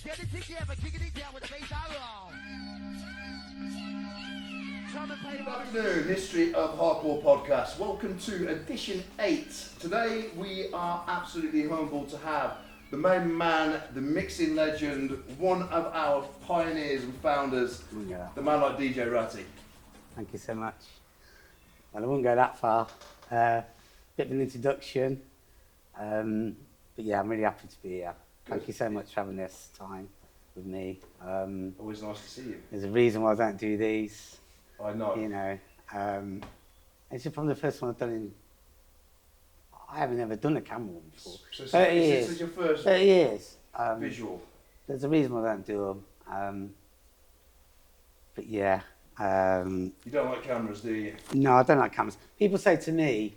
Get it together, kicking it down with the bass I roll. Good afternoon, History of Hardcore podcast. Welcome to edition 8. Today we are absolutely humbled to have the main man, the mixing legend, one of our pioneers and founders, the man like DJ Ratty. Thank you so much. Well, I won't go that far. Bit of an introduction. But yeah, I'm really happy to be here. Thank you so much for having this time with me. Always nice to see you. There's a reason why I don't do these. I know. You know, it's probably the first one I've done in. I haven't ever done a camera one before. So 30 years. This is your first 30 years. visual. There's a reason why I don't do them. But yeah. You don't like cameras, do you? No, I don't like cameras. People say to me,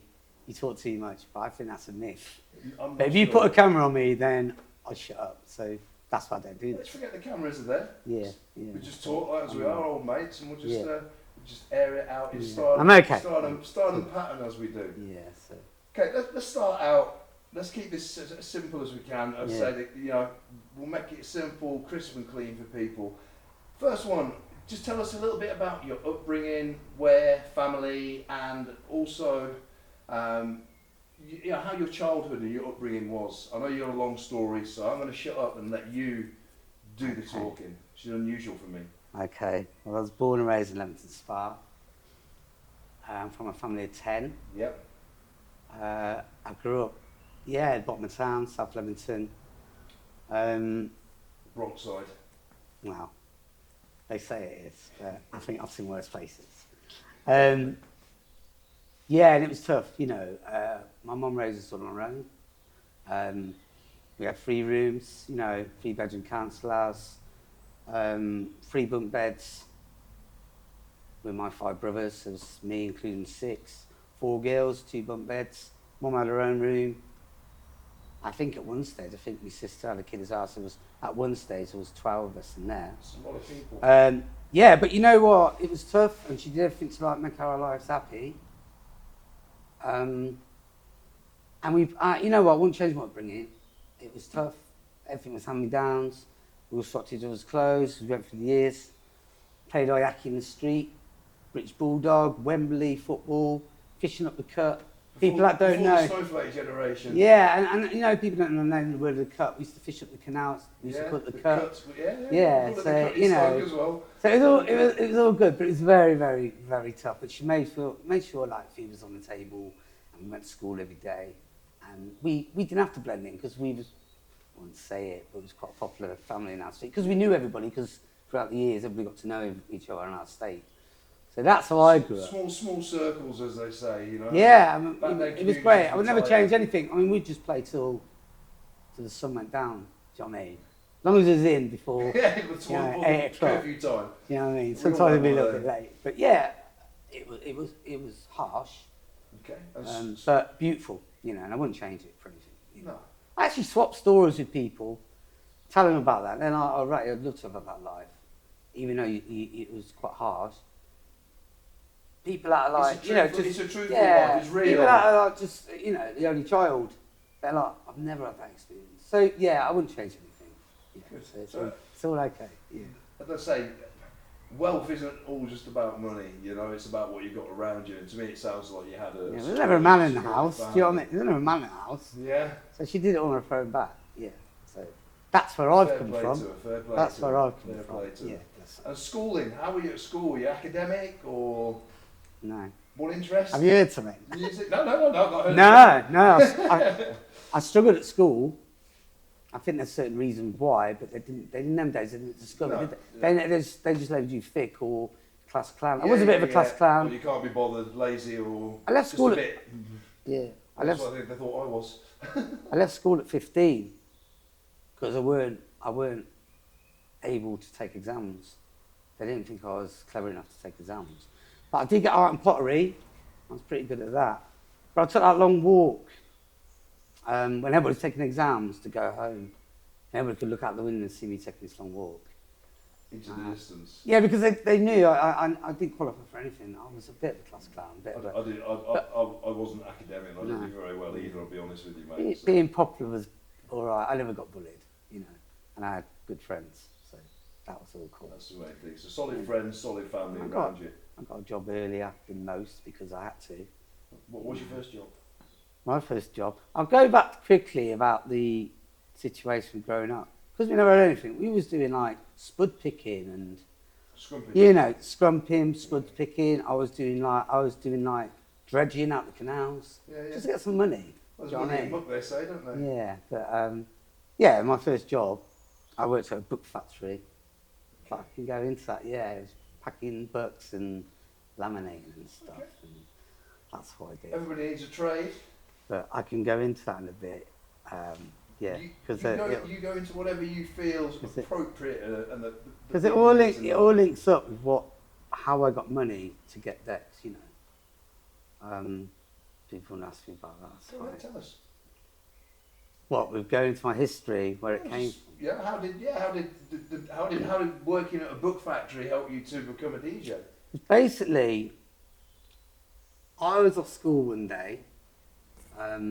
you talk too much, but I think that's a myth. But if you put a camera on me, then I shut up. So that's why I don't do Let's this. forget the cameras are there. Yeah. We just talk like as we are, old mates, and we'll just air it out in style. I'm okay. Style and pattern as we do. Yeah, so. Okay, let's start out. Let's keep this as simple as we can. I'd say that we'll make it simple, crisp and clean for people. First one, just tell us a little bit about your upbringing, where, family, and also how your childhood and your upbringing was. I know you got a long story, so I'm going to shut up and let you do the talking. Which is unusual for me. Okay, well, I was born and raised in Leamington Spa. I'm from a family of 10. Yep. I grew up, at bottom of town, South Leamington. Bronx side. Well, they say it is, but I think I've seen worse places. And it was tough, My mum raised us on our own. We had 3 rooms, 3-bedroom council house, 3 bunk beds with my 5 brothers. It was me, including 6, 4 girls, 2 bunk beds. Mum had her own room. I think at one stage, my sister had a kid as well. So at one stage, there was 12 of us in there. That's a lot of people. But you know what? It was tough, and she did everything to make our lives happy. And we, I wouldn't change my upbringing. It was tough. Everything was hand-me-downs. We all swapped each other's clothes. We went for the years. Played ayaki in the street. British Bulldog, Wembley football, fishing up the cut. People that don't know. The snowflake generation. Yeah, and people don't know the word of the cut. We used to fish up the canals. We used to cut the cut. So As well. So it was all good, but it was very, very, very tough. But she made sure food was on the table, and we went to school every day. And we didn't have to blend in because I wouldn't say it, but it was quite a popular family in our street because we knew everybody. Because throughout the years, everybody got to know each other in our state. So that's how I grew up. Small circles, as they say, Yeah, it was great. I would never change anything. I mean, we'd just play till the sun went down. Do you know what I mean? As long as it was in before 8 o'clock. Curfew time. You know what I mean? Sometimes it'd be a little bit late, but yeah, it was harsh. Okay. But beautiful, and I wouldn't change it for anything. No. I actually swapped stories with people, tell them about that. Then I'd love to have about that life, even though it was quite harsh. People that are like, it's a truthful life, it's real. People that are like just, the only child, they're like, I've never had that experience. So yeah, I wouldn't change anything. It's all okay. Yeah. As I say, wealth isn't all just about money. It's about what you've got around you. And to me, it sounds like you had a. Yeah, there's never a man in the house. Do you know what I mean? There's never a man in the house. Yeah. So she did it on her phone back. Yeah. So that's where I've come from. That's where I've come from. Yeah. And schooling, how were you at school? Were you academic or? No. What interest? Have you heard something? Music? No, I've not heard. No. I struggled at school. I think there's certain reasons why, but in them days they didn't discover, did they? They just let you thick or class clown. I was a bit of a class clown. Well, you can't be bothered, lazy or. I left school just a bit. Yeah. That's what I think they thought I was. I left school at 15 because I weren't able to take exams. They didn't think I was clever enough to take exams. But I did get art and pottery. I was pretty good at that. But I took that long walk when everybody was taking exams to go home. Everybody could look out the window and see me taking this long walk. Into the distance. Yeah, because they knew I didn't qualify for anything. I was a bit of a class clown. I wasn't academic. I didn't do very well either. I'll be honest with you, mate. Being popular was all right. I never got bullied, and I had good friends, so that was all cool. That's the main thing. So solid friends, solid family around you. I got a job earlier than most because I had to. What was your first job? My first job. I'll go back quickly about the situation growing up. Because we never had anything. We was doing like spud picking and Scrumping. you know, scrumping, spud picking. I was doing like dredging out the canals. Yeah. Just to get some money. There's Do you know what money I in mean? book, they say, don't they? Yeah, but yeah, my first job, I worked at a book factory. But I can go into that, yeah. It was packing books and laminating and stuff. Okay. And that's what I did. Everybody needs a trade. But I can go into that in a bit. Yeah, because you go into whatever you feel is appropriate, and because it all links up with how I got money to get decks. You know, people ask me about that. So tell us. What, with going into my history, where it came from? Yeah, how did working at a book factory help you to become a DJ? Basically, I was off school one day. I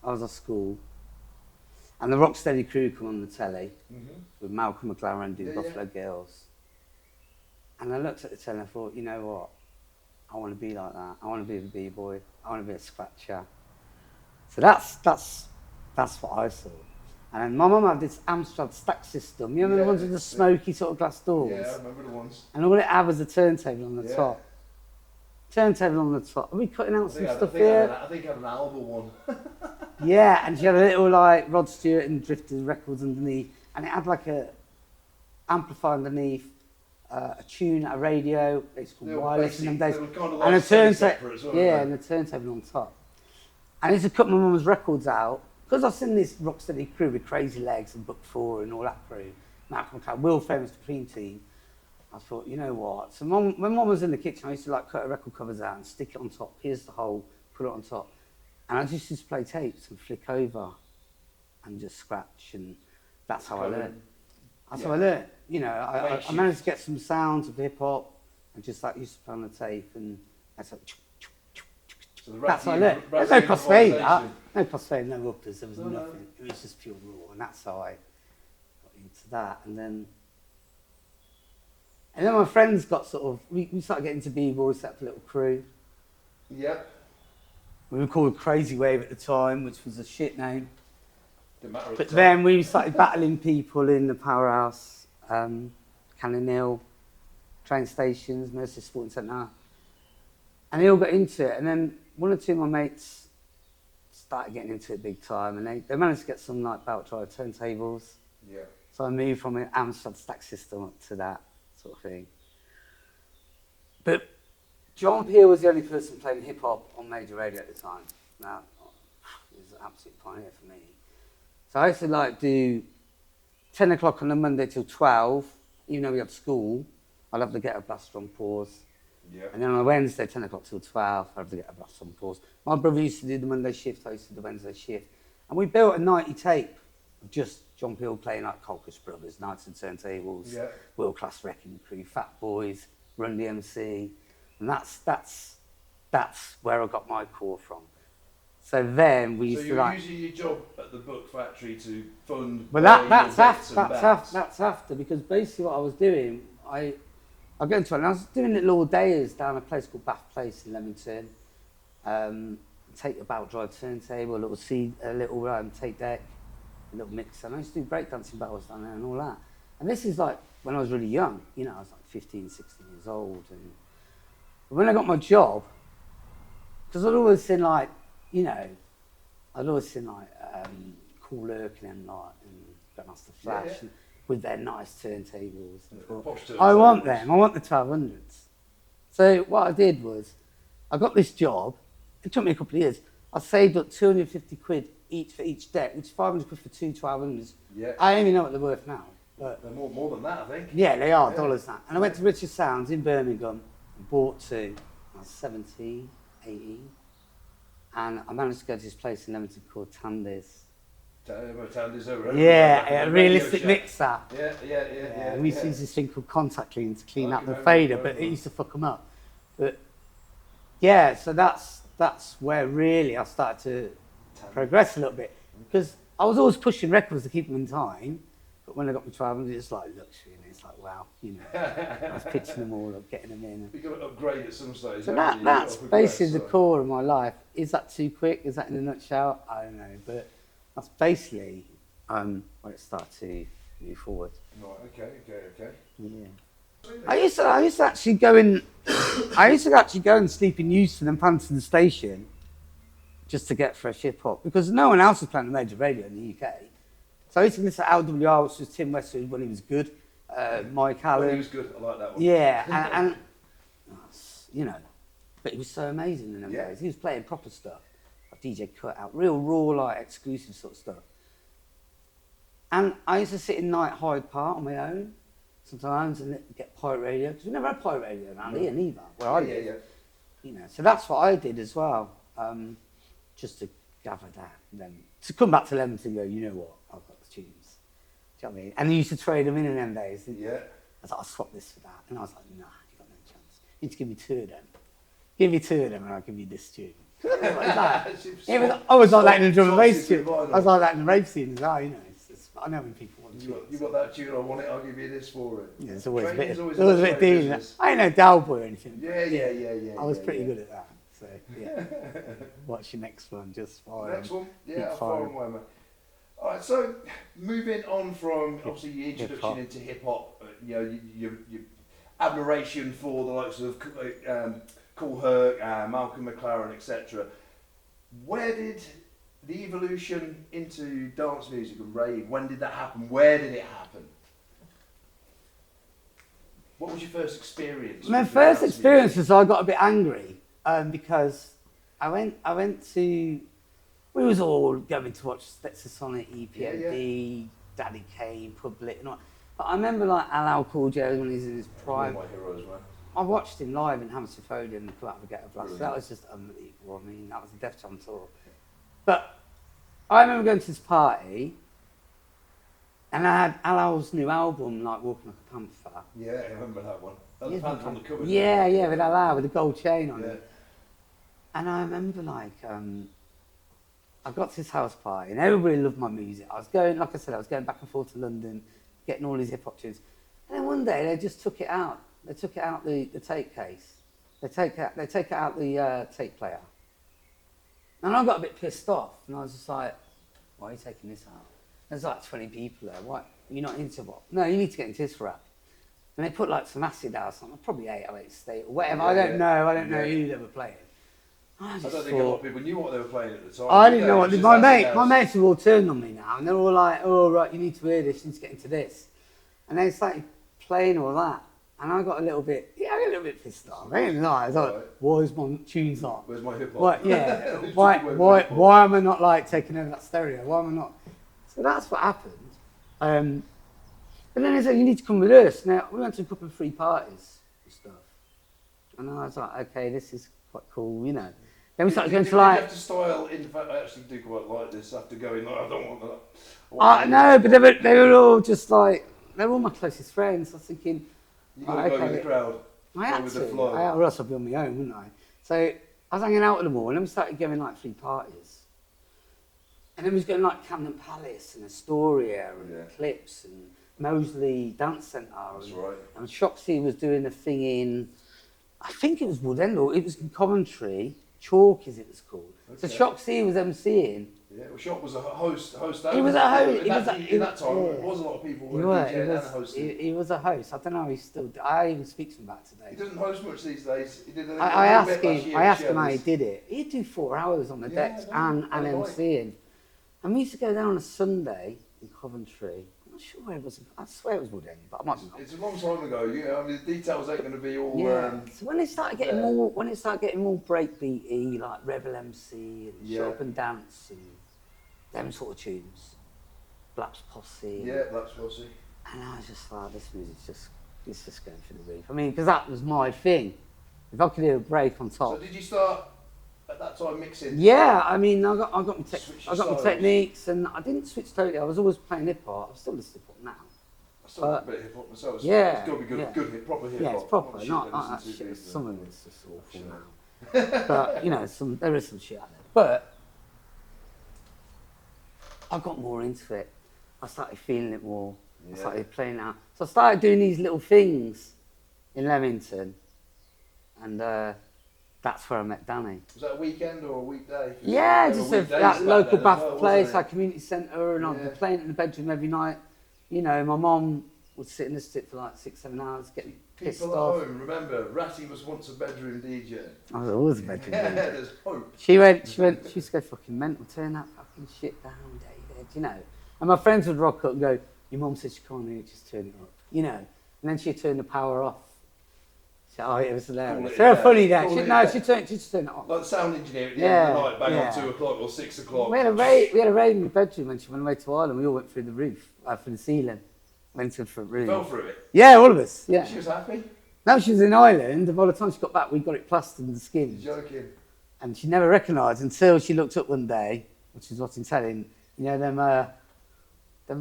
was off school, and the Rocksteady crew come on the telly with Malcolm McLaren doing Buffalo Girls. And I looked at the telly and I thought, you know what? I want to be like that. I want to be a b-boy. I want to be a scratcher. So that's what I saw. And then my mum had this Amstrad stack system. You remember the ones with the smoky sort of glass doors? Yeah, I remember the ones. And all it had was a turntable on the top. Turntable on the top. Are we cutting out some stuff here? I think I had an album one. Yeah, and she had a little like Rod Stewart and Drifter records underneath, and it had like a amplifier underneath, a tune, a radio. It's called wireless in them days, and a turntable. Well, and a turntable on top. And I used to cut my mum's records out because I've seen this Rocksteady crew with Crazy Legs and Book 4 and all that crew. Malcolm McLaren, world famous Supreme Team. I thought, you know what? So when Mum was in the kitchen, I used to like cut her record covers out and stick it on top. Here's the hole, put it on top. And I just used to play tapes and flick over and just scratch, and that's how I learned. That's how I learned. You know, I managed to get some sounds of hip hop and just like used to play on the tape, and that's like, so that's how I learned. There's no crossfade, no crossfade, no uppers, there was nothing. It was just pure raw, and that's how I got into that. And then my friends got sort of, we started getting into b-boys, set up a little crew. Yep. We were called Crazy Wave at the time, which was a shit name. Didn't matter But then we started battling people in the powerhouse, Cannon Hill, train stations, Mercy Sporting Centre. And they all got into it. And then one or two of my mates started getting into it big time. And they managed to get some like belt drive turntables. Yeah. So I moved from an Amstrad stack system up to that sort of thing. But John Peel was the only person playing hip-hop on major radio at the time. Now, he was an absolute pioneer for me. So I used to like do 10 o'clock on a Monday till 12, even though we had school. I'd have the Ghetto Blaster on pause. Yeah. And then on a Wednesday, 10 o'clock till 12, I'd have the Ghetto Blaster on pause. My brother used to do the Monday shift, I used to do the Wednesday shift. And we built a 90 tape of just John Peel playing like Colchis Brothers, Knights and Turntables, World Class Wrecking Crew, Fat Boys, Run DMC. And that's where I got my core from. So then we used to like... So you were using your job at the book factory to fund... Well, that's after, because basically what I was doing, I got into it, and I was doing little all-dayers down a place called Bath Place in Leamington. Take a belt drive turntable, a little tape deck, a little mixer. And I used to do breakdancing battles down there and all that. And this is like when I was really young, you know, I was like 15, 16 years old. And when I got my job, because I'd always seen like, you know, Cool Lurkin and like, and Grandmaster Flash and with their nice turntables. I want them, I want the 1200s. So what I did was, I got this job, it took me a couple of years, I saved up 250 quid each for each deck, which is 500 quid for two 1200s. Yeah. I don't even know what they're worth now. But they're more than that, I think. Yeah, they are, dollars now. And I went to Richard Sounds in Birmingham and bought two. I was 17, 18. And I managed to go to this place in Leamington called Tandy's. Tandy's over. Yeah, a realistic mixer. Yeah. And we used to use this thing called contact clean to clean out the fader, but it used to fuck them up. But yeah, so that's where really I started to progress a little bit. Because I was always pushing records to keep them in time. But when I got my 12, it's like luxury, and it's like, wow, you know, I was pitching them all up, getting them in. You've got to upgrade at some stage. So haven't you? that's You've got to progress, basically the core of my life. Is that too quick? Is that in a nutshell? I don't know, but that's basically where it started to move forward. Right, okay. Yeah. I used to actually go and sleep in Euston and Panton Station just to get fresh hip hop because no one else was playing the major radio in the UK. So I used to listen to LWR, which was Tim Westwood when he was good, Mike Allen. When he was good, I like that one. Yeah, and you know, but he was so amazing in them days. He was playing proper stuff, like DJ Cutout, real raw, like exclusive sort of stuff. And I used to sit in Night Hyde Park on my own sometimes and get pirate radio because we never had pirate radio around here neither. Where I live, you know. So that's what I did as well, just to gather that, and then to come back to Leamington and go, you know what, I've got the tunes. Do you know what I mean? And you used to trade them in them days. Didn't you? I was like, I'll swap this for that, and I was like, nah, you got no chance. You need to give me 2 of them. Give me 2 of them, and I'll give you this tune. I was like that in the drum and bass tune. I was like that in the rave scene as well, you know. I know when people want to you got that tune, I want it, I'll give you this for it. Yeah, it's always a bit dealing. I ain't no Dalboy or anything. Yeah. I was pretty good at that. So, yeah. What's your next one? Just fire. Next one? Yeah, I'll fire away, mate. All right, so moving on from obviously your introduction into hip hop, you know, your admiration for the likes of Kool Herc, Malcolm McLaren, etc. Where did the evolution into dance music and rave, when did that happen? Where did it happen? What was your first experience? My first experience was I got a bit angry because I went to, we was all going to watch Stetsasonic, EPMD, Daddy Kane, Public and all. But I remember like LL Cool J when he was in his prime. One of my heroes, man. I watched him live in Hammersmith Odeon and Pull Out the Ghetto Blast. So that was just unbelievable. I mean, that was a Def Jam tour. But I remember going to this party and I had LL's new album, like Walking Like a Panther. Yeah, I remember that one. That was the Panther on the cover. Yeah, with LL, with the gold chain on it. And I remember like, I got to this house party and everybody loved my music. I was going, like I said, I was going back and forth to London, getting all these hip hop tunes. And then one day they just took it out. They took it out the tape case. They take out the tape player. And I got a bit pissed off, and I was just like, why are you taking this out? There's like 20 people there, why? You're not into what? No, you need to get into this rap. And they put like some acid out or something, probably 808 State or whatever, I don't know who they were playing. I don't think a lot of people knew what they were playing at the time. I didn't know what, my mates have all turned on me now, and they're all like, oh right, you need to hear this, you need to get into this. And they started playing all that. And I got a little bit pissed off. I didn't know. I was like, where's my tunes on? Where's my hip hop? What, yeah. why am I not like taking over that stereo? Why am I not? So that's what happened. But then they said, you need to come with us. Now, we went to a couple of free parties and stuff. And I was like, okay, this is quite cool, you know. Then we started going to like... Did you have to style, in fact, I actually do quite like this after going, like, I don't want that. No, but they were all just like, they were all my closest friends. I was thinking... You got to go with the crowd. I had to, or else I'd be on my own, wouldn't I? So I was hanging out with them all, and then we started going like free parties. And then we was going like Camden Palace and Astoria and Eclipse and Moseley Dance Centre. That's right. And Shoxy was doing a thing in, I think it was Woodend, or it was in Coventry. Chalk, as it was called. Okay. So Shoxy was MCing. Yeah, well, Shock was a host. He was a host. In that time, there was a lot of people who were DJing and hosting. He was a host. I don't know. He still. I even speak to him about today. He doesn't host much these days. He did. I asked him how he did it. He'd do 4 hours on the decks and MCing. And we used to go down on a Sunday in Coventry. I'm not sure where it was. I swear it was Woodend, but I might be wrong. It's a long time ago. You know, I mean, the details ain't going to be all. So when it started getting more breakbeaty, like Rebel MC and Shut Up and Dance and them sort of tunes, Black's Posse. Yeah, Black's Posse. And I was just like, this music's just going through the roof. I mean, because that was my thing. If I could do a break on top. So did you start at that time mixing? Yeah, I mean, I got my techniques, and I didn't switch totally. I was always playing hip hop. I still listen to hip hop now. I still like a bit of hip hop myself. Yeah, it's got to be good proper hip hop. Yeah, it's proper. Not that shit. Some of it's just awful now. But you know, there is some shit out there. But I got more into it. I started feeling it more. I started playing out. So I started doing these little things in Leamington, and that's where I met Danny. Was that a weekend or a weekday? Yeah, just that local bath place, like community centre, and I'd be Yeah. playing in the bedroom every night. You know, my mum would sit in the stick for like 6-7 hours, getting pissed People at off. home, remember, Ratty was once a bedroom DJ. I was always a bedroom Yeah, DJ. there's hope. She used to go fucking mental, turn that fucking shit down, David, you know. And my friends would rock up and go, your mum said she can't hear it, just turn it up, you know. And then she'd turn the power off. So, it was hilarious. Very funny that. She'd turn it off. Like the sound engineer at the end of the night, bang on 2 o'clock or 6 o'clock. We had a raid in the bedroom when she went away to Ireland. We all went through the roof, through the ceiling, went to the front room. Fell through it? Yeah, all of us, yeah. She was happy? No, she was in Ireland, and by the time she got back, we got it plastered in the skin. You're joking. And she never recognised until she looked up one day, which is watching telly, you know, them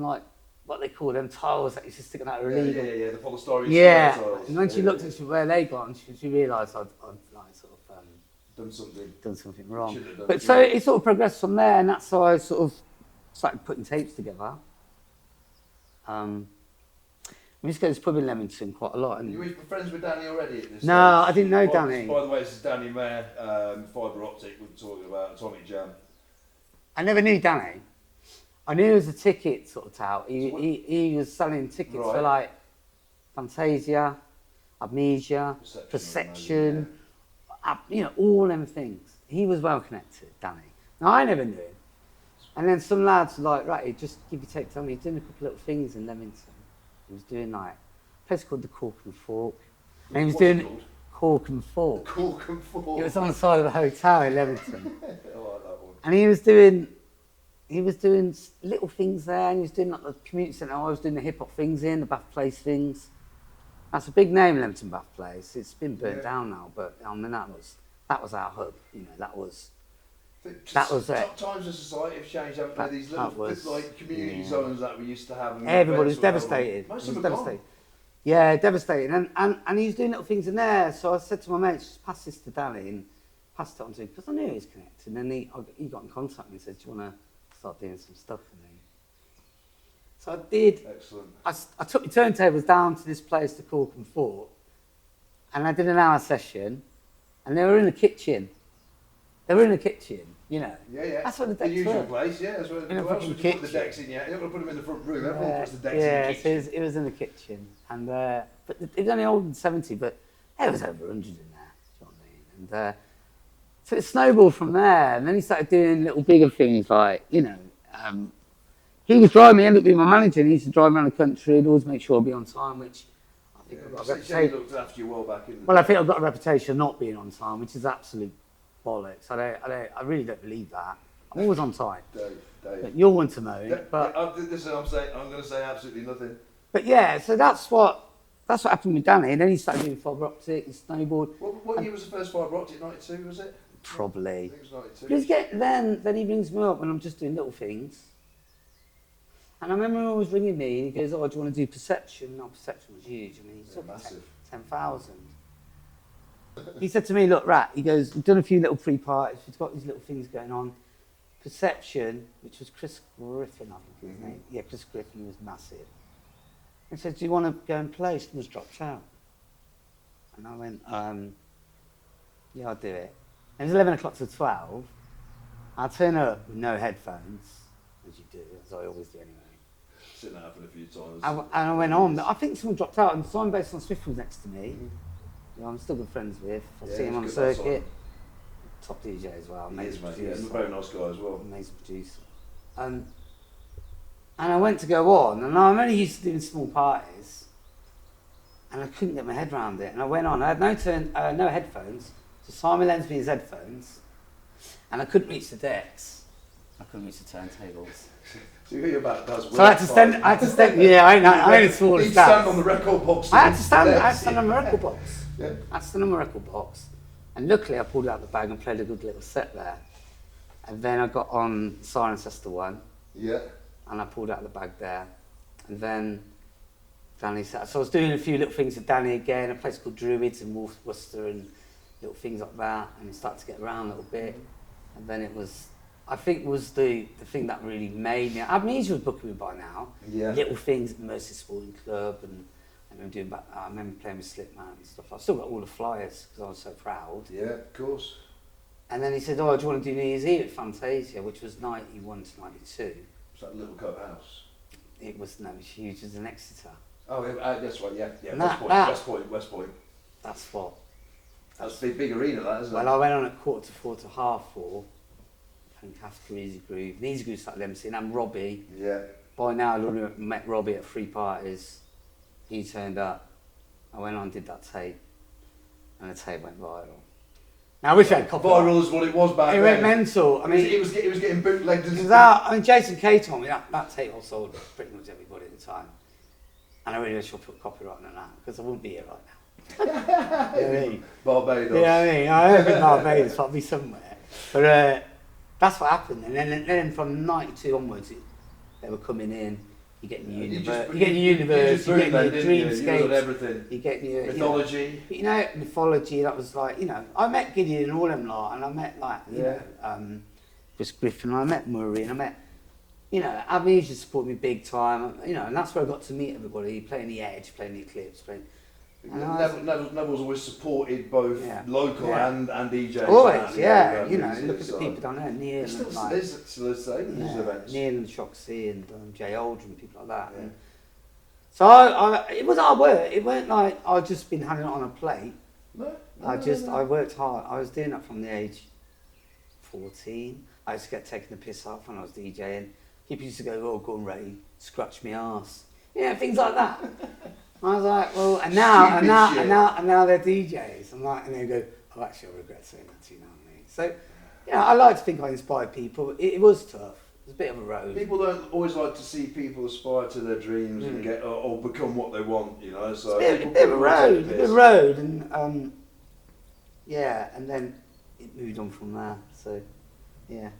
like, what they call them tiles that used to stick out of her illegal. Yeah, the polystyrene tiles. And when she looked at where they gone, she realised I'd like sort of done something wrong. But so it sort of progressed from there, and that's how I sort of started putting tapes together. We used to go to this pub in Leamington quite a lot. And you were friends with Danny already at this No, stage? I didn't know Danny. By the way, this is Danny Mayer, Fibre Optic, we're talking about Atomic Jam. I never knew Danny. I knew he was a ticket sort of tout. He was selling tickets for like Fantasia, Amnesia, Perception, you know, all them things. He was well connected, Danny. Now I never knew him. And then some lads were like, right, just give your take to me. He's doing a couple of little things in Leamington. He was doing like a place called the Cork and Fork. And he was doing Cork and Fork. Cork and Fork. It was on the side of the hotel in Leamington. I like that one. And he was doing little things there, and he was doing like the community centre. I was doing the hip hop things the Bath Place things. That's a big name, Leamington Bath Place. It's been burnt down now, but I mean that was our hub. You know, that was it. Times of society have changed, haven't they? These little like community zones that we used to have. Everybody was devastated. Most of them devastated. Yeah, devastated. And he was doing little things in there. So I said to my mates, just pass this to Danny and passed it on to him because I knew he was connected. And then he got in contact with me and said, do you want to start doing some stuff for me? So I did. Excellent. I took my turntables down to this place to Cork and Fort, and I did an hour session, and they were in the kitchen. You know. Yeah. That's what the decks usual were. place, yeah. That's where In a else fucking would you put the kitchen. decks in, yeah. You're not going to put them in the front room. Everyone puts the decks in the Yeah, kitchen. so it was in the kitchen, and but it was only older than 70, but there was over 100 in there. Do you know what I mean? And so it snowballed from there, and then he started doing little bigger things like, you know, he was driving me, ended up being my manager, and he used to drive around the country and always make sure I'd be on time, which I think I've got a reputation. He looked after you well back in the Well, I think I've got a reputation of not being on time, which is absolute bollocks. I really don't believe that. I'm always on time. Dave. But you're one to moan. Yeah, But this is what I'm saying. I'm going to say absolutely nothing. But yeah, so that's what happened with Danny, and then he started doing fibre optic and snowboard. What year was the first fibre optic? 92, was it? Probably. I think it was 92. Then he rings me up when I'm just doing little things. And I remember he was ringing me, and he goes, "Oh, do you want to do Perception?" No, Perception was huge. I mean, he's massive. 10,000. He said to me, "Look, Rat," he goes, "we've done a few little pre-parties. We've got these little things going on. Perception," which was Chris Griffin, I think his name. Yeah, Chris Griffin was massive. He said, "Do you want to go and play?" He was dropped out. And I went, "Yeah, I'll do it." It was 11 o'clock to 12. I turn up with no headphones, as you do, as I always do anyway. Seen that happen a few times. And I went on. I think someone dropped out, and Simon Bass on Swift was next to me. Who I'm still good friends with. I see him on the circuit. Top DJ as well. Amazing producer. Yeah, very nice guy as well. Amazing producer. And I went to go on, and I'm only used to doing small parties, and I couldn't get my head around it. And I went on. I had no headphones, so Simon lends me his headphones, and I couldn't reach the decks. I couldn't reach the turntables. So you're about does So I had to stand. Yeah, I only small as that. Stand on the record box. I had to stand on the record box. Yeah. I had to stand on the record box. And luckily I pulled out the bag and played a good little set there. And then I got on Cirencester 1. Yeah. And I pulled out the bag there. And then Danny said, so I was doing a few little things with Danny again, a place called Druids in Worcester and little things like that. And it started to get around a little bit. And then it was I think was the thing that really made me. Amnesia was booking me by now. Yeah. Little things at the Mercy Sporting Club, and I remember playing with Slipman and stuff. I've still got all the flyers because I was so proud. Yeah, of course. And then he said, "Oh, do you want to do New Year's Eve at Fantasia?" which was 91 to 92. It's like a little coat house. It was huge. It was in Exeter. Oh, that's right. Yeah. And West Point. That's what. That's a big arena, that, isn't it? Well, I went on at 3:45 to 4:30. Fantastic Easy Groove. And Easy Groove started emceeing. And Robbie. Yeah. By now, I'd met Robbie at 3 parties. He turned up. I went on and did that tape. And the tape went viral. Now, I wish I had copy. Viral is what it was back then. It went mental. I mean, it was getting bootlegged. Jason Kay told me that tape I sold pretty much everybody at the time. And I really wish I put copyright on that because I wouldn't be here right now. You know what I mean? Barbados. Yeah, I mean, I heard in Barbados, I'll be somewhere. But that's what happened. And then from 92 onwards, they were coming in. You get the universe, you get the dreamscapes, everything. You get your mythology. Mythology. That was like, I met Gideon and all them lot, and I met Chris Griffin, and I met Murray, and I met, Amnesia supported me big time, and that's where I got to meet everybody, playing the Edge, playing the Eclipse, Neville's always supported both local and DJing. Always, look at the people down there, Neil still the same, events. Neil and Shoxy and Jay Aldrin, people like that. Yeah. So it was hard work. It weren't like I'd just been handing it on a plate. I worked hard. I was doing that from the age 14. I used to get taken the piss off when I was DJing. People used to go, "Oh, go and Ray, scratch me arse." Things like that. I was like, well, and now they're DJs. I'm like, and they go, "Oh, actually, I regret saying that to you," know what I mean? So, I like to think I inspired people. It was tough. It was a bit of a road. People don't always like to see people aspire to their dreams and get or become what they want, So it's a bit of a road, and and then it moved on from there. So, yeah.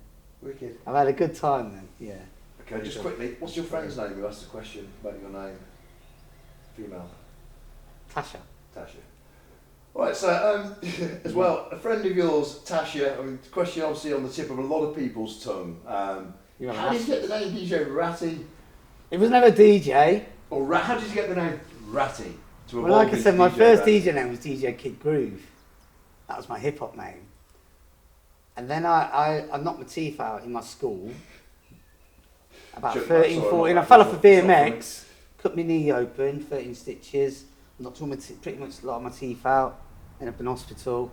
Wicked. I've had a good time then. Yeah. Okay, just quickly, what's your friend's name? You asked the question about your name. Female. Tasha. Right, so as well, a friend of yours, Tasha. Question obviously on the tip of a lot of people's tongue. How did you get the name DJ Ratty? It was never DJ. Or how did you get the name Ratty? Well, like I said, my first DJ name was DJ Kid Groove. That was my hip hop name. And then I knocked my teeth out in my school. About 13, 14. I fell off a BMX. Cut my knee open, 13 stitches, knocked all pretty much a lot of my teeth out, ended up in hospital.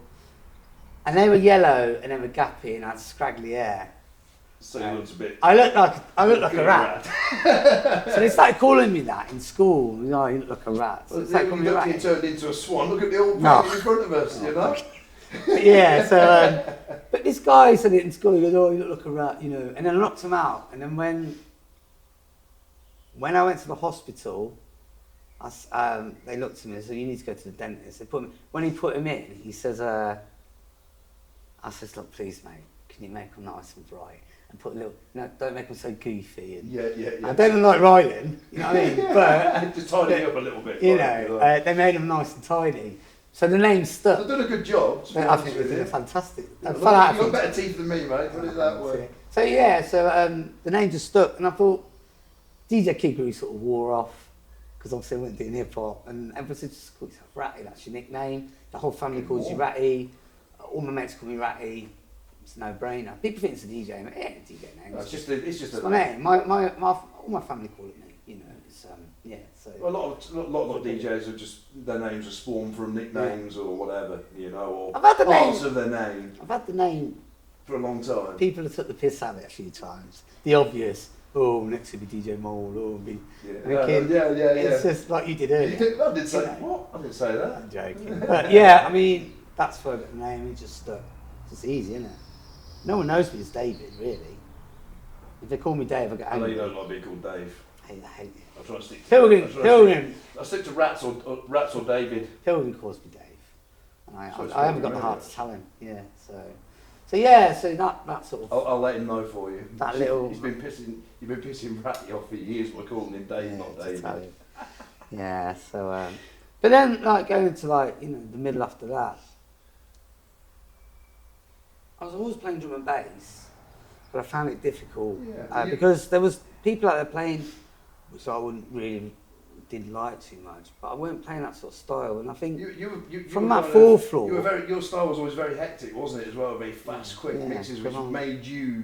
And they were yellow and they were gappy and I had scraggly hair. So you looked a bit... I looked like a rat. So they started calling me that in school. You look like a rat. So you turned into a swan. Look at the old painting in front of us, But this guy said it in school, he goes, "Oh, you look like a rat, And then I knocked him out. And then when I went to the hospital, they looked at me and said, "You need to go to the dentist." When he put him in, he says, I says, "Look, please, mate, can you make them nice and bright? And put a little, don't make them so goofy." And I don't like Rylan, you know what I mean? But just tidy it up a little bit. They made them nice and tidy. So the name stuck. They've done a good job. I think they did fantastic. You've got better teeth than me, mate. Put it that way. So the name just stuck, and I thought DJ Kid Groove sort of wore off because obviously I wasn't doing hip hop, and everyone said, "Just call yourself Ratty. That's your nickname." The whole family calls you Ratty. All my mates call me Ratty. It's a no-brainer. People think it's a DJ, but DJ name. It's just my name. All my family call it me. So a lot of DJs are just their names are spawned from nicknames or whatever, or I've had the parts of their name. I've had the name for a long time. People have took the piss out of it a few times. The obvious. Oh, next to be DJ Mole. Oh, be. It's just like you did earlier. I didn't say what? I didn't say that. I'm joking. But that's where I got the name. It just stuck. It's just easy, isn't it? No one knows me as David, really. If they call me Dave, I get angry. I know you don't like being called Dave. I hate it. I try to stick to Pilgrim. I stick to Rats or David. Pilgrim calls me Dave, and I haven't got the heart to tell him. Yeah, so that sort of. I'll let him know for you. That little. You've been pissing Ratty off for years by calling him Dave, not David. Yeah. So, but then going into the middle after that, I was always playing drum and bass, but I found it difficult Yeah. because there was people out there playing, which I didn't like too much, but I weren't playing that sort of style. And I think you from were that kind fourth floor, your style was always very hectic, wasn't it? As well, very fast, quick mixes, which made you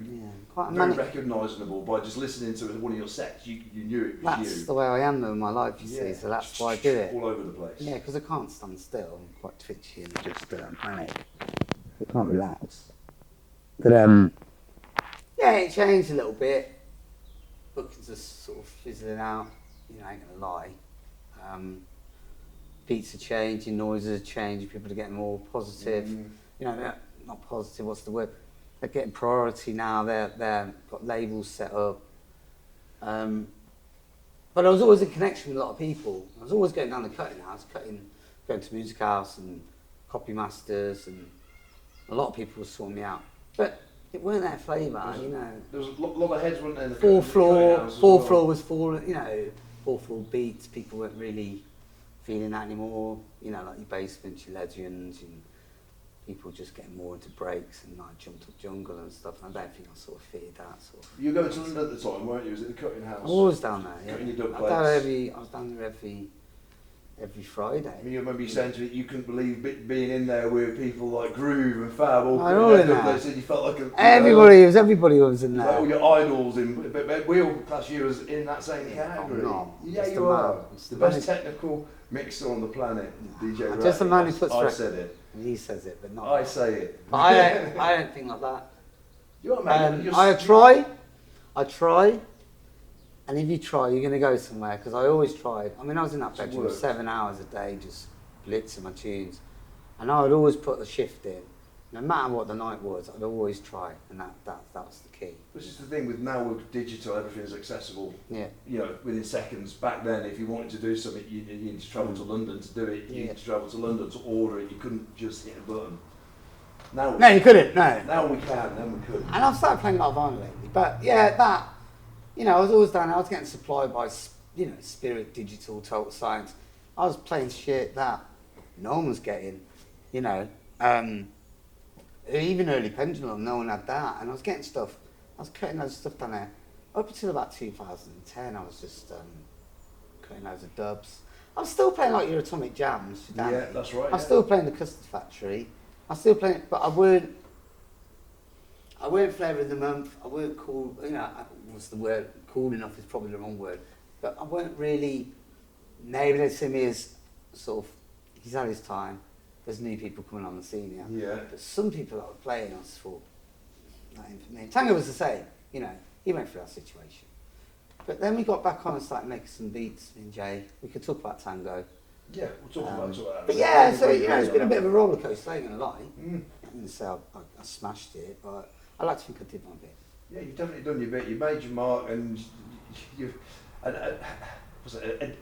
quite very recognisable by just listening to one of your sets. You knew it was you. That's the way I am in my life, you see. So that's why I do it. All over the place. Yeah, because I can't stand still. I'm quite twitchy and just panic. I can't relax. But yeah, it changed a little bit. Bookings are sort of fizzling out. You know, I ain't gonna lie. Beats are changing, noises are changing. People are getting more positive. You know, they're not positive. What's the word? They're getting priority now. They're got labels set up. But I was always in connection with a lot of people. I was always going down the cutting house, going to music house and copy masters, and a lot of people were sorting me out. But it weren't that flavour, you know. There was a lot of heads, weren't there? Fourth floor was falling, you know, fourth floor beats, people weren't really feeling that anymore. You know, like your basements, your legends, and people just getting more into breaks and like jumped up jungle and stuff. And I don't think I sort of fitted that sort of. You were going to London at the time, weren't you? Was it the cutting house? I was always down there, yeah. Cutting your dub I was down there every Friday. I mean, you remember you saying to me you couldn't believe being in there with people like Groove and Fab all I said you felt like everybody was in there. Like all your idols but we all class you as in that same category. Yeah, you are. The best technical mixer on the planet, DJ Ratty. Just a man who puts I said it. He says it, but not I say it. But I don't think like that. You're man. I try. And if you try, you're going to go somewhere, because I always tried. I mean, I was in that bedroom 7 hours a day, just blitzing my tunes. And I would always put the shift in. No matter what the night was, I'd always try, and that was the key. Which is the thing with now with digital, everything's accessible. Yeah. You know, within seconds. Back then, if you wanted to do something, you needed to travel to London to do it. You needed to travel to London to order it. You couldn't just hit a button. No, you couldn't, no. Now we can, then we could. And I've started playing a lot of vinyl lately. But yeah, that... You know, I was always down there, I was getting supplied by, you know, Spirit, Digital, Total Science. I was playing shit that no one was getting, you know. Even early Pendulum, no one had that. And I was getting stuff, I was cutting loads of stuff down there. Up until about 2010, I was just cutting loads of dubs. I was still playing like your Atomic Jams. Yeah, that's right. I was still playing the Custard Factory. I was still playing it, but I weren't flavour of the month. I weren't cool, you know, what's the word? Cool enough is probably the wrong word. But I weren't really, maybe they'd see me as sort of, he's had his time. There's new people coming on the scene here. Yeah. But some people that were playing, I just thought, that ain't for me. Tango was the same, you know, he went through that situation. But then we got back on and started making some beats, me and Jay. We could talk about Tango. Yeah, we'll talk about that. But yeah, so, you know, it's been a bit of a roller coaster, I ain't gonna lie. I didn't say I smashed it, but I like to think I did my bit. Yeah, you've definitely done your bit. You made your mark, and you've a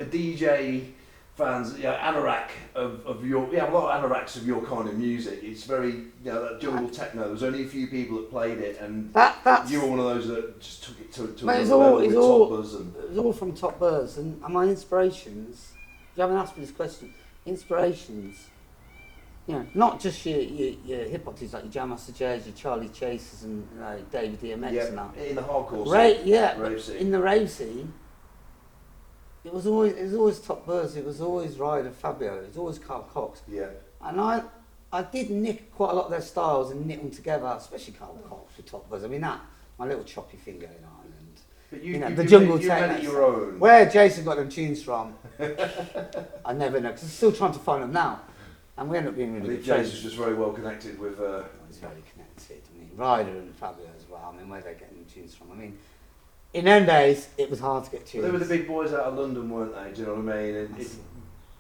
DJ fans, anorak of your, a lot of anoraks of your kind of music. It's very, you know, that jungle techno. There was only a few people that played it, and that's you were one of those that just took it to another level with Top Buzz. It was all from Top Buzz, and my inspirations. You haven't asked me this question. Inspirations. You know, not just your hip hop dudes like your Jam Master J's, your Charlie Chasers, and David DMX and that. In the hardcore scene. Rave scene. In the rave scene, it was always Top Buzz. It was always Ryder Fabio. It was always Carl Cox. Yeah. And I did nick quite a lot of their styles and knit them together, especially Carl Cox with Top Buzz. I mean my little choppy thing going on, and but the jungle you techno. made it your own. Where Jason got them tunes from, I never know, because I'm still trying to find them now. And we end up being really good friends. Jason's just very well connected with... He's very connected. I mean, Ryder and Fabio as well. I mean, where they're getting the tunes from. I mean, in them days, it was hard to get tunes. They were the big boys out of London, weren't they? Do you know what I mean? And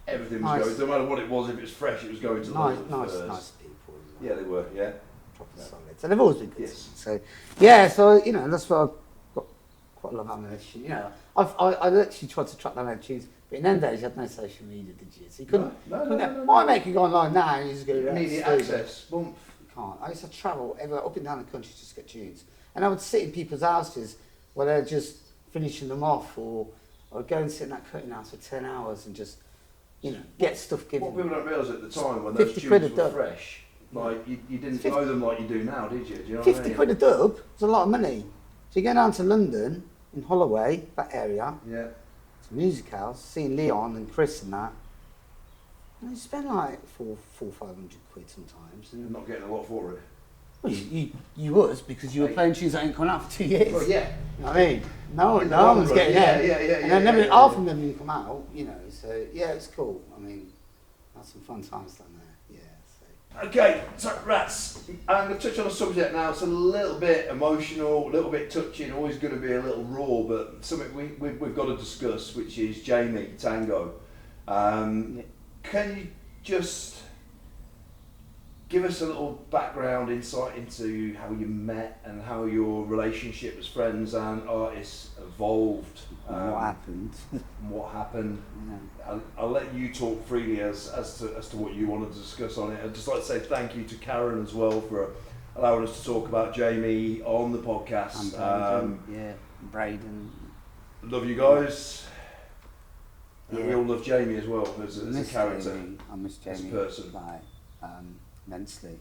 everything was going... No matter what it was, if it was fresh, it was going to London first. Nice people. Yeah, they were, yeah. Proper solid. So they've always been good. Yes. So, yeah, so, you know, that's why I've got quite a lot of ammunition. You know, I literally tried to track down their tunes. But in them days, you had no social media, did you? So you couldn't. No. My mate could go online now and you just go. Immediate access. Boom. You can't. I used to travel up and down the country just to get tunes, and I would sit in people's houses where they're just finishing them off, or I'd go and sit in that cutting house for 10 hours and just, you know, get stuff given. What people don't realise at the time when those tunes were fresh, Like, you didn't know them like you do now, did you? Do you know 50 what I mean? quid a dub was a lot of money. So you go down to London, in Holloway, that area, Yeah. to music house, seeing Leon and Chris and that, and you spend like 500 quid sometimes. You're And not getting a lot for it. well, you was, because you were playing tunes that ain't gone out for 2 years. Well, yeah. You know what I mean? No In the one long was run, getting yeah, it. yeah, yeah, And yeah, then yeah, half yeah. of them didn't come out, you know, so yeah, it's cool. I mean, had some fun times down there, yeah. So. Okay, so Rats, I'm going to touch on a subject now. It's a little bit emotional, a little bit touching, always going to be a little raw, but something we've got to discuss, which is Jamie Tango. Can you just give us a little background, insight into how you met and how your relationship as friends and artists evolved? What happened? What happened? Yeah. I'll let you talk freely as to what you wanted to discuss on it. I'd just like to say thank you to Karen as well for allowing us to talk about Jamie on the podcast. And Braden. Love you guys. And Yeah. we all love Jamie as well as a character. Jamie. I miss as a Jamie person. like, immensely.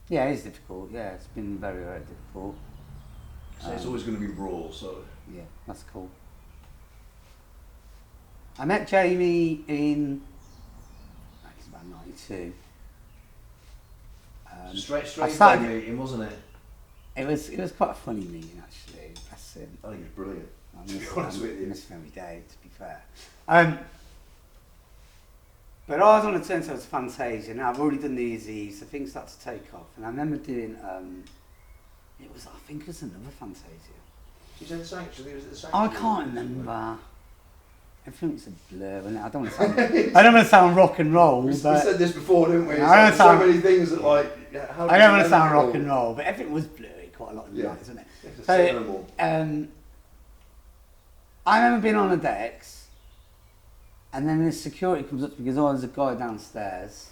Yeah, it's difficult. Yeah, it's been very, very difficult. So it's always going to be raw, so. Yeah, that's cool. I met Jamie in, I think it's about 92. Straight started- meeting, wasn't it? It was quite a funny meeting actually. That's it. I think it was brilliant. I To be miss, honest with you. miss him every day, to be fair. But I was on a turntable to Fantasia, and I've already done the Easy, so things started to take off. And I remember doing, I think it was another Fantasia. You said Sanctuary, was it the I Sanctuary? can't remember. Everything's a blur, and I don't want to sound, I don't want to sound rock and roll, We but said this before, didn't we? I don't There's so sound- many things that like. How I don't want to sound rock and roll, but everything was blurry quite a lot of the Yeah. night, isn't it? It's So, terrible. I remember being on the decks, and then the security comes up to me and goes, "Oh, there's a guy downstairs.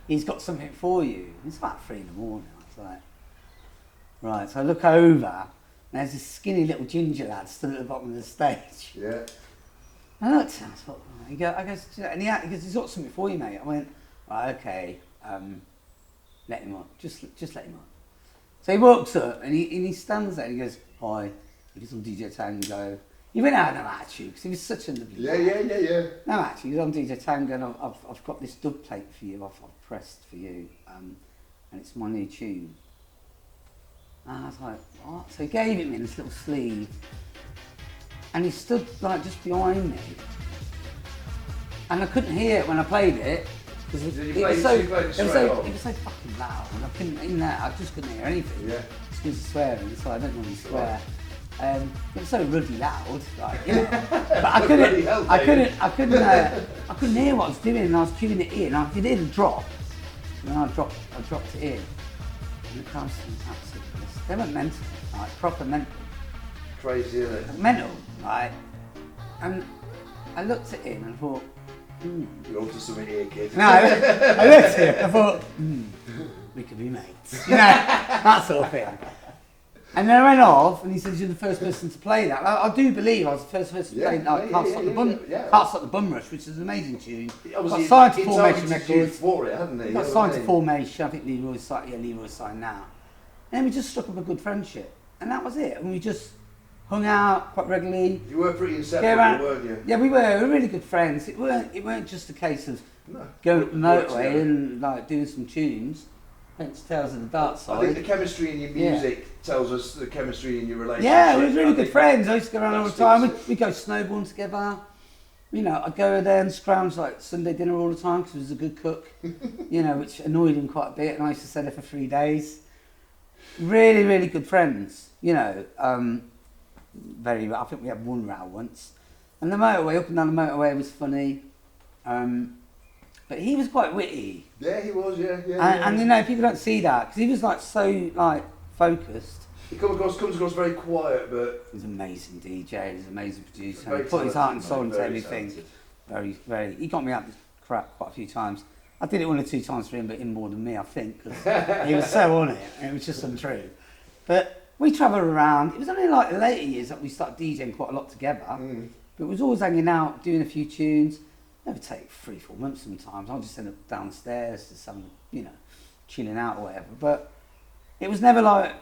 He's got something for you." It's about 3 in the morning. I was like, right. So I look over, and there's this skinny little ginger lad stood at the bottom of the stage. Yeah. I looked at him, I thought, I goes, and he goes, "He's got something for you, mate." I went, "Right, okay, let him on, just let him on." So he walks up and he stands there and he goes, "Hi," he goes, "I'm DJ Tango." He went out of no attitude because he was such a lovely guy. Yeah. No attitude, he goes, "I'm DJ Tango and I've got this dub plate for you, I've pressed for you, and it's my new tune." And I was like, "What?" So he gave it me in this little sleeve, and he stood like just behind me, and I couldn't hear it when I played it because it was so fucking loud, and I couldn't in there. I just couldn't hear anything. Yeah. Excuse the swearing, so I don't normally swear. It was so ruddy loud, like, you know. But I couldn't hear what I was doing, and I was cueing it in. I could hear the drop, and then I dropped it in, and the crowd seemed absolutely. They went mental, like proper mental. Crazy, isn't it? Mental, right? And I looked at him and thought, You're onto something here, kid. No, I looked at him and I thought, we could be mates. You know, that sort of thing. And then I went off and he said, "You're the first person to play that." I do believe I was the first person to play Can't Stop the Bum Rush, which is an amazing tune. Obviously, got signed to he Formation targeted you Records. for it, hadn't he? Got signed to Formation. I think Leroy's signed now. And then we just struck up a good friendship. And that was it. And we just hung out quite regularly. You were pretty inseparable, weren't you? Yeah, we were really good friends. It weren't just a case of going up the motorway and like doing some tunes. Hence Tales of the Dark Side. I think the chemistry in your music tells us the chemistry in your relationship. Yeah, we were really good friends. I used to go around all the time. We'd go snowboarding together. You know, I'd go there and scrounge like Sunday dinner all the time because he was a good cook. You know, which annoyed him quite a bit. And I used to stay there for 3 days. Really, really good friends. You know, I think we had one row once. And the motorway, up and down the motorway was funny. But he was quite witty. Yeah, he was, yeah. And you know, people don't see that because he was like so like focused. He comes across very quiet, but He's an amazing DJ. He's an amazing producer. Very He put his heart and soul talented, into very everything. talented. Very, very. He got me out of crap quite a few times. I did it 1 or 2 times for him, but him more than me, I think, because he was so on it, and it was just untrue. But we travelled around. It was only like the later years that we started DJing quite a lot together. But it was always hanging out, doing a few tunes. Never take 3-4 months sometimes. I'll just end up downstairs to some, you know, chilling out or whatever. But it was never like,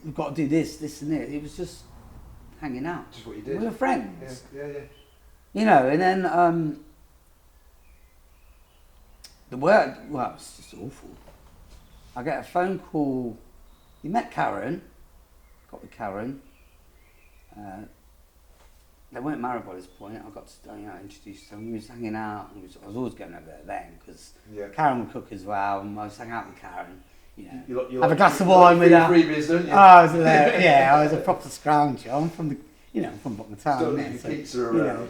we've got to do this and this. It was just hanging out. Just what you did. We were friends. Yeah. You know, and then the work, well, it's just awful. I get a phone call. You met Karen. Got with Karen. They weren't married by this point. I got to introduce them. We was hanging out. I was always going over there then because Karen would cook as well. And I was hanging out with Karen. You know, you have a glass of wine with her. Freebies, don't you? I was hilarious. I was a proper scrounger. I'm from the, from bottom of town. Don't leave your pizza around.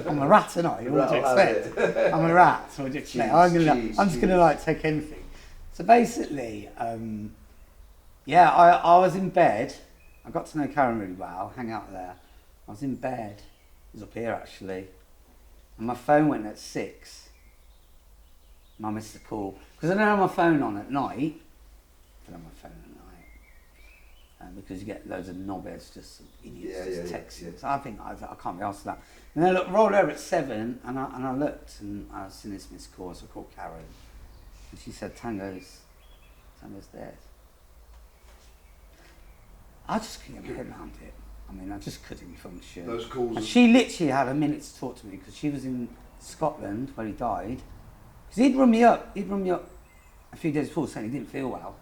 I'm a rat, and what do you expect? I'm a rat. So what do you expect? I'm just gonna like take anything. So basically, I was in bed. I got to know Karen really well. Hang out there. I was in bed. It was up here actually, and my phone went at 6. I missed the call because I don't have my phone on at night. I don't have my phone at night because you get loads of knobheads, just idiots, texting. So I think I can't be asked for that. And then I rolled over at 7, and I looked, and I seen this missed call. So I called Karen, and she said, "Tango's dead." I just couldn't get my head around it. I mean, I just couldn't function. Those calls. And she literally had a minute to talk to me because she was in Scotland where he died. Because he'd run me up a few days before saying he didn't feel well.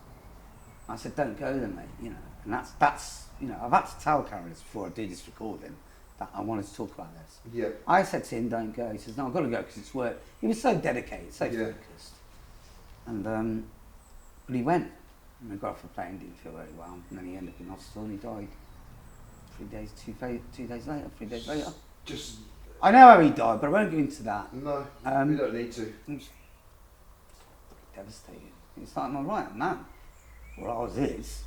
I said, "Don't go then, mate," And that's I've had to tell Karen this before I do this recording that I wanted to talk about this. Yeah. I said to him, "Don't go." He says, "No, I've got to go because it's work." He was so dedicated, so focused. And but he went. And we got off the plane, didn't feel very well, and then he ended up in hospital and he died 3 days, 2 days later, 3 days later. Just. I know how he died, but I won't go into that. No, we don't need to. It's devastating. It's like, I'm right, man. Well, I was his.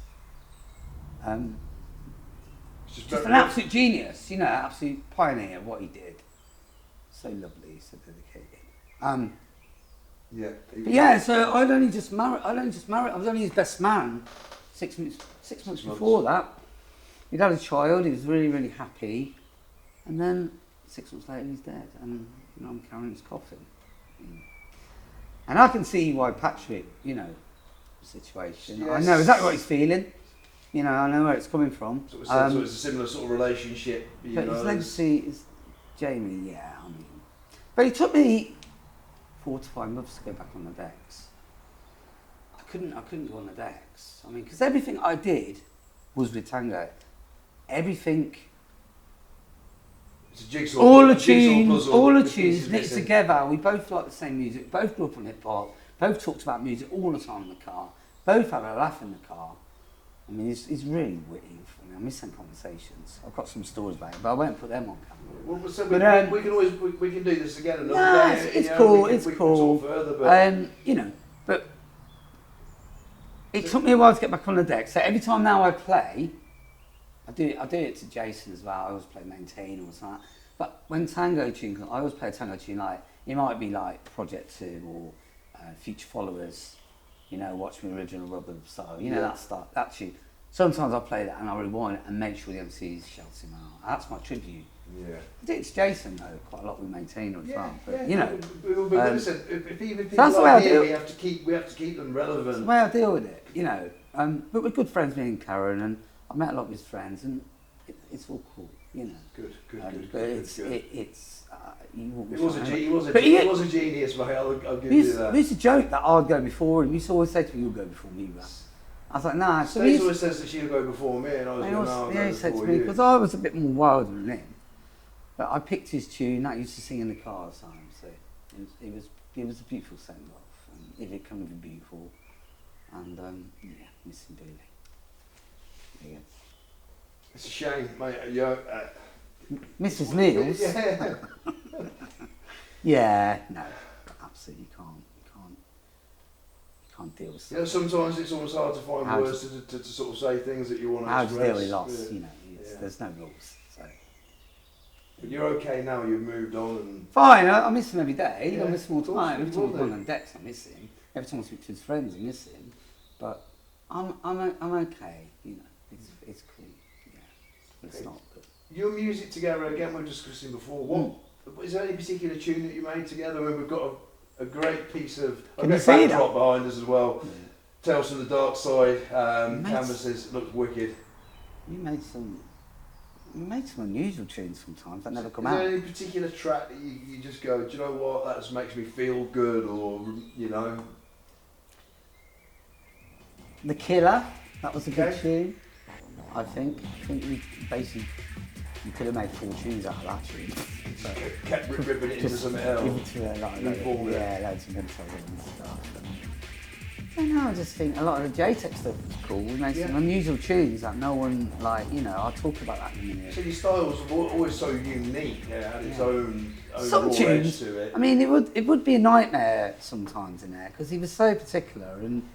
Just an absolute genius, absolute pioneer of what he did. So lovely, so dedicated. So I'd only just married. I was only his best man 6 months before that. He'd had a child. He was really, really happy, and then 6 months later he's dead, and I'm carrying his coffin. And I can see why Patrick, situation. Yes. I know exactly what he's feeling. I know where it's coming from. So it's a similar sort of relationship. But his legacy is Jamie. But it took me 4 to 5 months to go back on the decks. I couldn't go on the decks. Because everything I did was with Tango. Everything. It's a jigsaw. All the tunes mixed together. We both like the same music. Both grew up on hip hop. Both talked about music all the time in the car. Both had a laugh in the car. He's really witty. I miss them conversations. I've got some stories about it, but I won't put them on camera. Well, so we can always we can do this again another day. It's cool. We can talk further, but but it took me a while to get back on the deck. So every time now I play, I do it to Jason as well. I always play Maintain or something like that. But when Tango tune, I always play a Tango tune like it might be like Project 2 or Future Followers. Watch Me Original Rubber style. That tune. Sometimes I play that and I rewind it and make sure the MCs shout him out. That's my tribute. Yeah. I do it to Jason though, quite a lot with Maintain as well. But listen, if even people are here, we have to keep them relevant. That's the way I deal with it, But we're good friends, me and Karen, and I've met a lot of his friends, and it's all cool, Good. But it was a genius, mate. I'll give you that. We used to joke that I'd go before him. He used to always say to me, "You'll go before me, Russ." I was like, "Nah." So he always says that she'll go before me, and I was going, "No, he said to me because I was a bit more wild than him. But I picked his tune that I used to sing in the car at times. So it was a beautiful send off, and it did come to be beautiful, and miss him dearly. There you go. It's a shame, mate. Mrs. Niels. Yeah. No, absolutely you can't deal with stuff. Sometimes it's almost hard to find words to sort of say things that you want to express. How do you deal with loss? There's no rules. So. But you're okay now. You've moved on and. Fine. I miss him every day. Yeah, I miss him all the time. Every time I go will on decks, I miss him. Every time I speak to his friends, I miss him. But I'm okay. It's cool. Yeah, but it's not good. your music together, again, we were discussing before, what is there any particular tune that you made together? I mean, we've got a great piece of a great backdrop behind us as well. Tales from the Dark Side, canvases, looks wicked. You made some unusual tunes sometimes that never come out. Is there any particular track that you just go, do you know what, that just makes me feel good, or, you know? The Killer, that was a good tune, I think. I think you could have made 4 tunes out of that tune. So kept ripping it into something else. Loads of mental and stuff. I don't know, I just think a lot of the J-Tech stuff was cool. We made some unusual tunes that no one, like, you know, I'll talk about that in a minute. So your styles were always so unique, it had its own some raw tunes, edge to it. I mean, it would be a nightmare sometimes in there, because he was so particular, and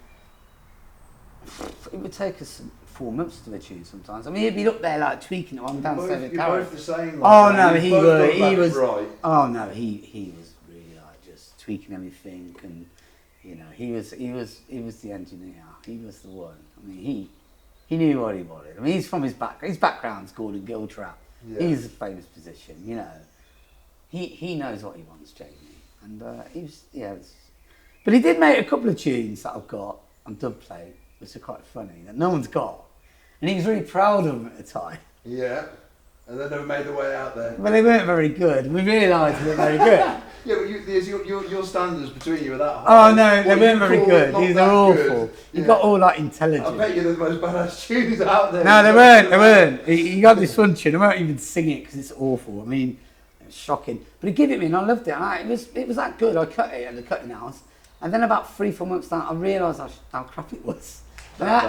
it would take us 4 months to do a tune sometimes. I mean, he'd be up there, like, tweaking it on downstairs at You're both the same. Like he was. Right. Oh no, he was really like just tweaking everything, and you know, he was the engineer. He was the one. I mean, he knew what he wanted. I mean, he's from his background's Gordon Giltrap. Yeah. He's a famous musician, you know. He knows what he wants, Jamie, and he was But he did make a couple of tunes that I've got on dubplate, which are quite funny that no one's got, and he was really proud of them at the time. Yeah. And they never made their way out there. Well, they weren't very good. We realised they weren't very good. Yeah, but your standards between you were that high. Oh no, they weren't very good. These are awful. You got all like intelligent. I bet you're the most badass tunes out there. No, they weren't. You got this one tune. I won't even sing it because it's awful. I mean, it's shocking. But he gave it me and I loved it. It was that good. I cut it at the cutting house, and then about 3-4 months down, I realised how crap it was.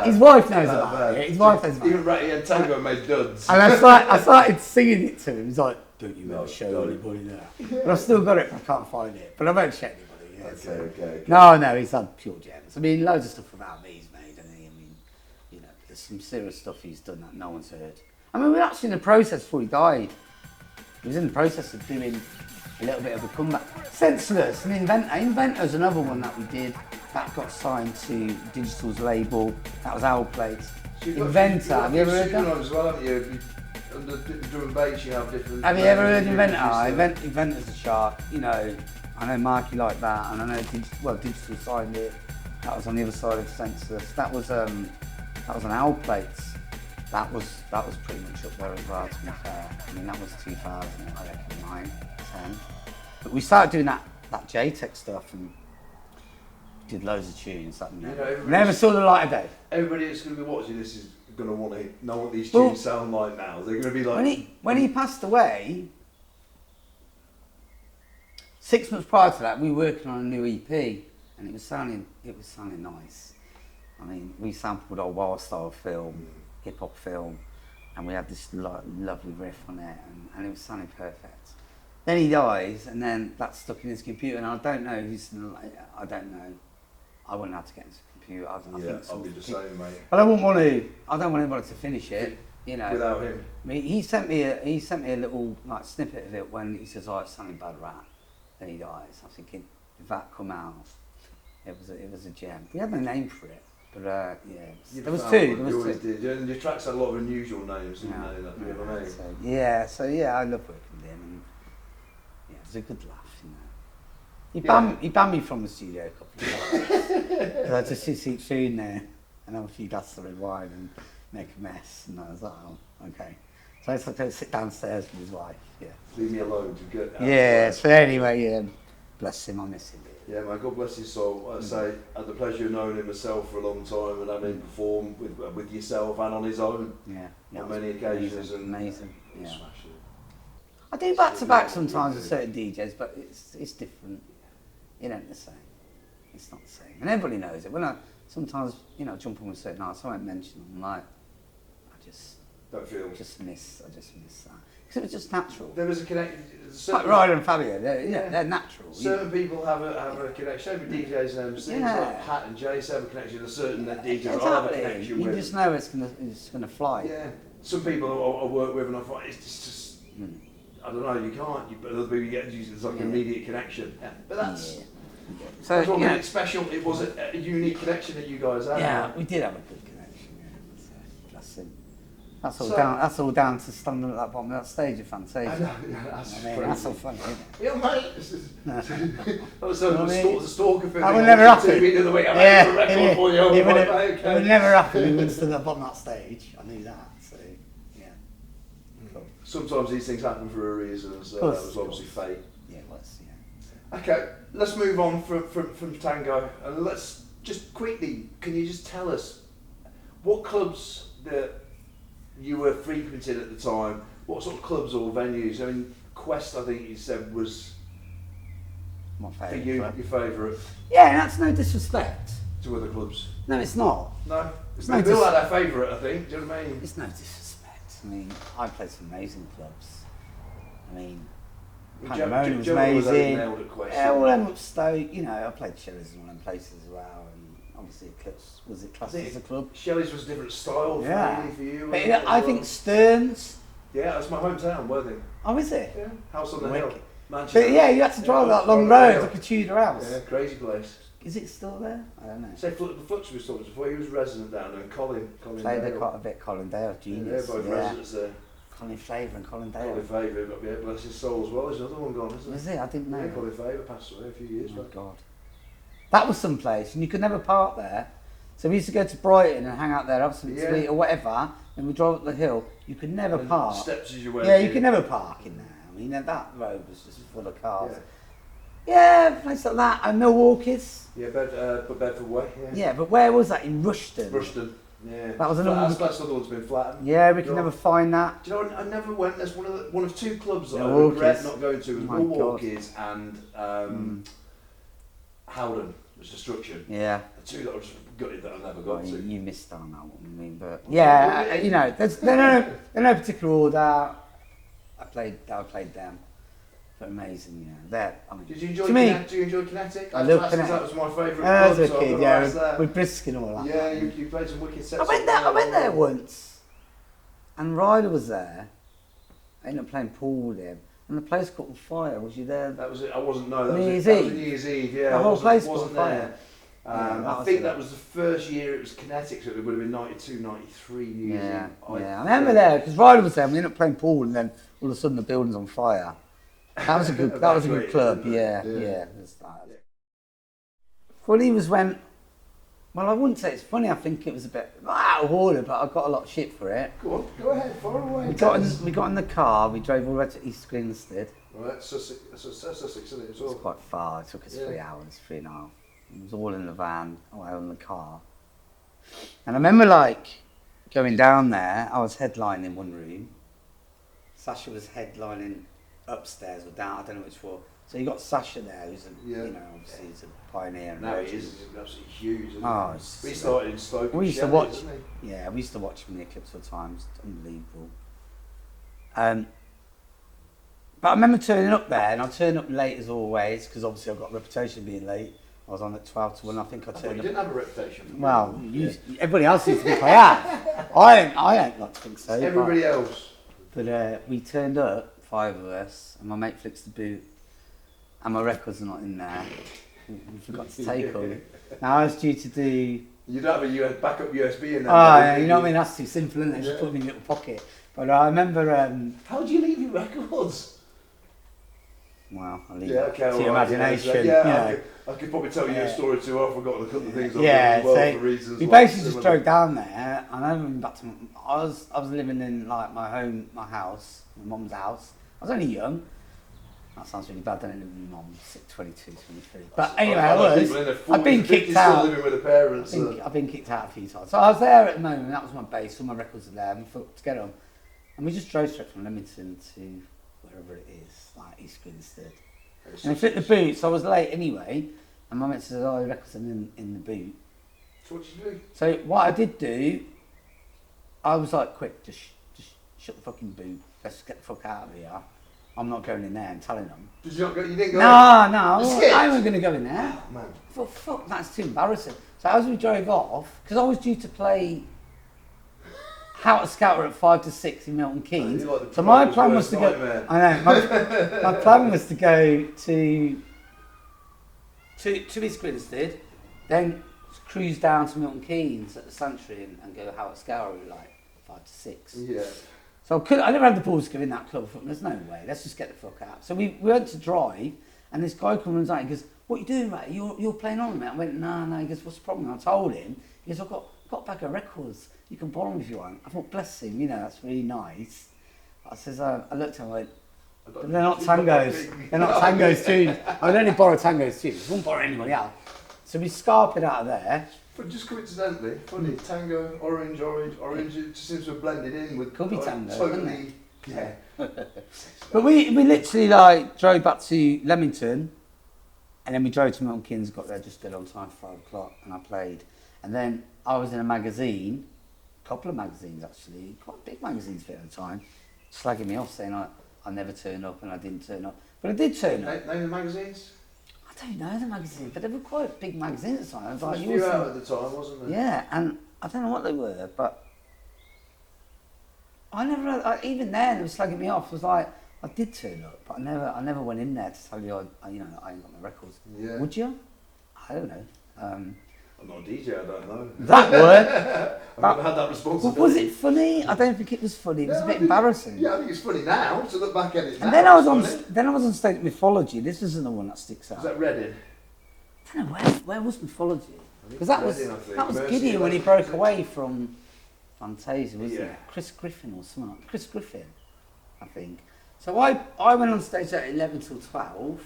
His wife knows about it. His wife knows about it. Even Ratty and Tango made duds. And I started singing it to him. He's like, "Don't you ever show anybody that." But I've still got it. I can't find it. But I won't show anybody. Yeah, okay. No, he's had pure gems. I mean, loads of stuff about me he's made, hasn't he? I mean, you know, there's some serious stuff he's done that no one's heard. I mean, we're actually in the process before he died. He was in the process of doing a little bit of a comeback. Senseless, an Inventor. Inventor's another one that we did. That got signed to Digital's label. That was our plate. So Inventor, have you ever heard that? As well, haven't you? Under drum and bass, you have different. Have you ever heard Inventor? Inventor's a shark. You know, I know Marky like that, and I know Digital signed it. That was on the other side of Senseless. That was an our plates. That was pretty much up there as well. To be fair, I mean that was 2000, I reckon 9, 10. But we started doing that J-Tech stuff and did loads of tunes that never saw the light of day. Everybody that's going to be watching this is going to want to know what these tunes sound like now. They're going to be like... When he passed away, 6 months prior to that, we were working on a new EP, and it was sounding nice. I mean, we sampled our wild style film, hip hop film, and we had this lovely riff on it, and it was sounding perfect. Then he dies, and then that's stuck in his computer, and I don't know I don't know. I wouldn't have to get into the computer. I think I'll be the same, mate. But I don't want anybody to finish it, you know. Without him. I mean, he sent me a little like snippet of it when he says, "Oh, it's sounding bad rap." Then he dies. I'm thinking, if that come out, it was a gem. We had no name for it, but there was two. You always did. And your tracks had a lot of unusual names, didn't they? That, you know what I mean? I love working with him, and it was a good laugh, you know. He banned me from the studio a couple of times. Because I just sit food there and have a few glasses of red wine and make a mess, and I was like, oh, okay. So I had to sit downstairs with his wife. Leave me alone to get out. Yeah. So anyway, bless him, I miss him. Yeah, man, God bless his soul. Like I say, I had the pleasure of knowing him myself for a long time and having him perform with yourself and on his own on many occasions. Amazing. Yeah. Smashing. I do back to back sometimes with certain DJs, but it's different. It ain't the same. It's not the same, and everybody knows it. When I sometimes jump on with certain artists, I won't mention them. Like I just miss that. Because it was just natural. There was a connection. Like Ryder and Fabio, they're natural. Certain people have a connection. Same with DJs and MCs, like Pat and Jace have a connection. There's certain DJs I have a connection with. You just know it's gonna fly. Yeah. Some people I work with and I find it's just I don't know, you can't. But other people you get there's like an immediate connection. Yeah. But that's what made it special. It was a unique connection that you guys had. Yeah, we did have a good connection. So, bless him. That's all down to standing at that bottom of that stage of Fantasia. I know, yeah, that's all funny, isn't it? Yeah, mate. That was the stalker thing. That would never happen. It would never happen. We wouldn't stand up on that stage. I knew that. So, yeah. Cool. Sometimes these things happen for a reason, so that was obviously fate. Yeah, it was, yeah. Okay, let's move on from Tango, and let's just quickly, can you just tell us what clubs that you were frequented at the time, what sort of clubs or venues? I mean, Quest, I think you said, was my favourite. for you, your favourite. Yeah, that's no disrespect To other clubs? No, it's not. No? No, we all had our favourite, I think, do you know what I mean? It's no disrespect. I mean, I played some amazing clubs. I mean, Pandemonium was amazing. Nailed at Quest, all them up Stoke, you know, I played Shelley's in one of them places as well, and obviously Eclipse, was it classed as a club? Shelley's was a different style for you. But I think Stearns. Yeah, that's my hometown, Worthing. Oh, is it? Yeah, house on the hill. Manchester. But yeah, you had to drive that long road like a Tudor house. Yeah, crazy place. Is it still there? I don't know. Say the Foots was talking before, he was resident down there, Colin played there quite a bit, Colin Dale, genius. Yeah, both residents there. Colin Faver and Colin Dale. Colin Faver, but yeah, bless his soul as well. There's another one gone, isn't there? Was it? I didn't know. Yeah, Colin Faver passed away a few years back. God. That was some place, and you could never park there. So we used to go to Brighton and hang out there, absolutely sweet or whatever, and we drove up the hill. You could never park. Steps as you went. Yeah, you could never park in there. I mean, that road was just full of cars. Yeah, place like that. And Milwaukee's. Yeah, Bedford Way. Yeah, but where was that? In Rushden. Rushden. Yeah. That was another. That's another one's been flattened. Yeah, we can never find that. Do you know? I never went. There's one of two clubs that I regret not going to. Was Milwaukee's and Howden. Was Destruction. Yeah. The two that I was gutted that I never got to. You missed on that one, I mean, but yeah, you know, they're no particular order. I played them. But amazing, yeah. I mean, did you enjoy? Do you enjoy Kinetic? I love Kinetic. That was my favourite club. As a kid, yeah, with Briskin and all that. Yeah, you played some wicked sets. I went there once, and Ryder was there. I ended up playing pool with him, and the place caught on fire. Was you there? That was it. I wasn't. No, that New was Year's New Year's Eve. Yeah, the whole place wasn't caught on there. fire. I think that was the first year it was Kinetic, so it would have been 92, 93 New Year's Eve. I remember there because Ryder was there. And we ended up playing pool, and then all of a sudden the building's on fire. That was a good. That was a good club. Yeah. Funny was when. Well, I wouldn't say it's funny. I think it was a bit out of order, but I got a lot of shit for it. Go ahead, far away. We got in the car. We drove all the way to East Grinstead. Well, that's Sussex, isn't it? It's quite far. It took us 3 hours, 3.5. It was all in the van, away in the car. And I remember going down there. I was headlining one room. Sasha was headlining upstairs or down, I don't know which floor. So you got Sasha there, who's obviously he's a pioneer. Now he is absolutely huge. Isn't he? We started in Stoke. We used to watch. Yeah, we used to watch him in the Eclipse all the time. It's unbelievable. But I remember turning up there, and I turned up late as always because obviously I've got a reputation of being late. I was on at 12 to 1. I think I turned up. You didn't have a reputation. Well, everybody else seems to think I have. I don't like to think so. Everybody else. But we turned up. 5 of us, and my mate flicks the boot, and my records are not in there. We forgot to take them. Now I was due to do. You don't have a backup USB in there. Oh, you know what I mean? That's too simple, isn't it? Just put them in your little pocket. But I remember. How do you leave your records? Well, I'll leave it to your imagination. I could probably tell you a story or two. I've forgotten a couple of things. So for reasons we basically just drove down there, and I remember back to. I was living in my house, my mum's house. I was only young. That sounds really bad, doesn't it? My mum's 22, 23. But anyway, I've been kicked out. Living with the parents. I've been kicked out a few times. So I was there at the moment. That was my base. All my records are there. And to get them, and we just drove straight from Leamington to wherever it is, like East Grinstead. And I flipped the boot, so I was late anyway. And my mate said, "Oh, the records are in the boot." So what did you do? So what I did do, I was like, "Quick, just shut the fucking boot. Let's get the fuck out of here. I'm not going in there and telling them." Did you not go? You didn't go? No, I wasn't going to go in there. Oh, man. For fuck, that's too embarrassing. So as we drove off, because I was due to play How to Scouter at 5 to 6 in Milton Keynes. So my plan was to go. Nightmare. I know. My plan was to go to East Grinstead, then cruise down to Milton Keynes at the Sanctuary and go How to Scouter at like 5 to 6. Yeah. So I never had the balls to go in that club. I thought, there's no way, let's just get the fuck out. So we went to drive, and this guy comes out, he goes, what are you doing, mate? You're playing on, mate? I went, no. He goes, what's the problem? I told him. He goes, I've got a bag of records. You can borrow them if you want. I thought, bless him, that's really nice. I says, I looked at him and went, but they're not tangos. They're not tangos tunes. I would only borrow tangos tunes. I wouldn't borrow anybody else. So we scarped out of there. But just coincidentally, funny, tango, orange, it just seems to have blended in with... Could be tango, totally, yeah. But we literally drove back to Leamington, and then we drove to Milton Keynes, got there just dead on time for 5 o'clock, and I played. And then I was in a magazine, a couple of magazines actually, quite big magazines for it at the time, slagging me off, saying I never turned up and I didn't turn up. But I did turn up. Name the magazines? I don't know the magazines, but they were quite big magazines at the time. I was like, you out at the time, wasn't there? Yeah, and I don't know what they were, but I never, even then, they were slagging me off. I was like, I did turn up, but I never went in there to tell you, I ain't got my records. Yeah. Would you? I don't know. I'm not a DJ, I don't know. That word. I've never had that responsibility. Was it funny? I don't think it was funny. It was a bit embarrassing. Yeah, I think it's funny now, to look back at it. And then I was on stage at Mythology. This isn't the one that sticks out. Was that Reading? I don't know, where was Mythology? Because that was Mercy, Gideon when he broke away from Fantasia, wasn't Yeah. it? Chris Griffin or something. Chris Griffin, I think. So I went on stage at 11 till 12.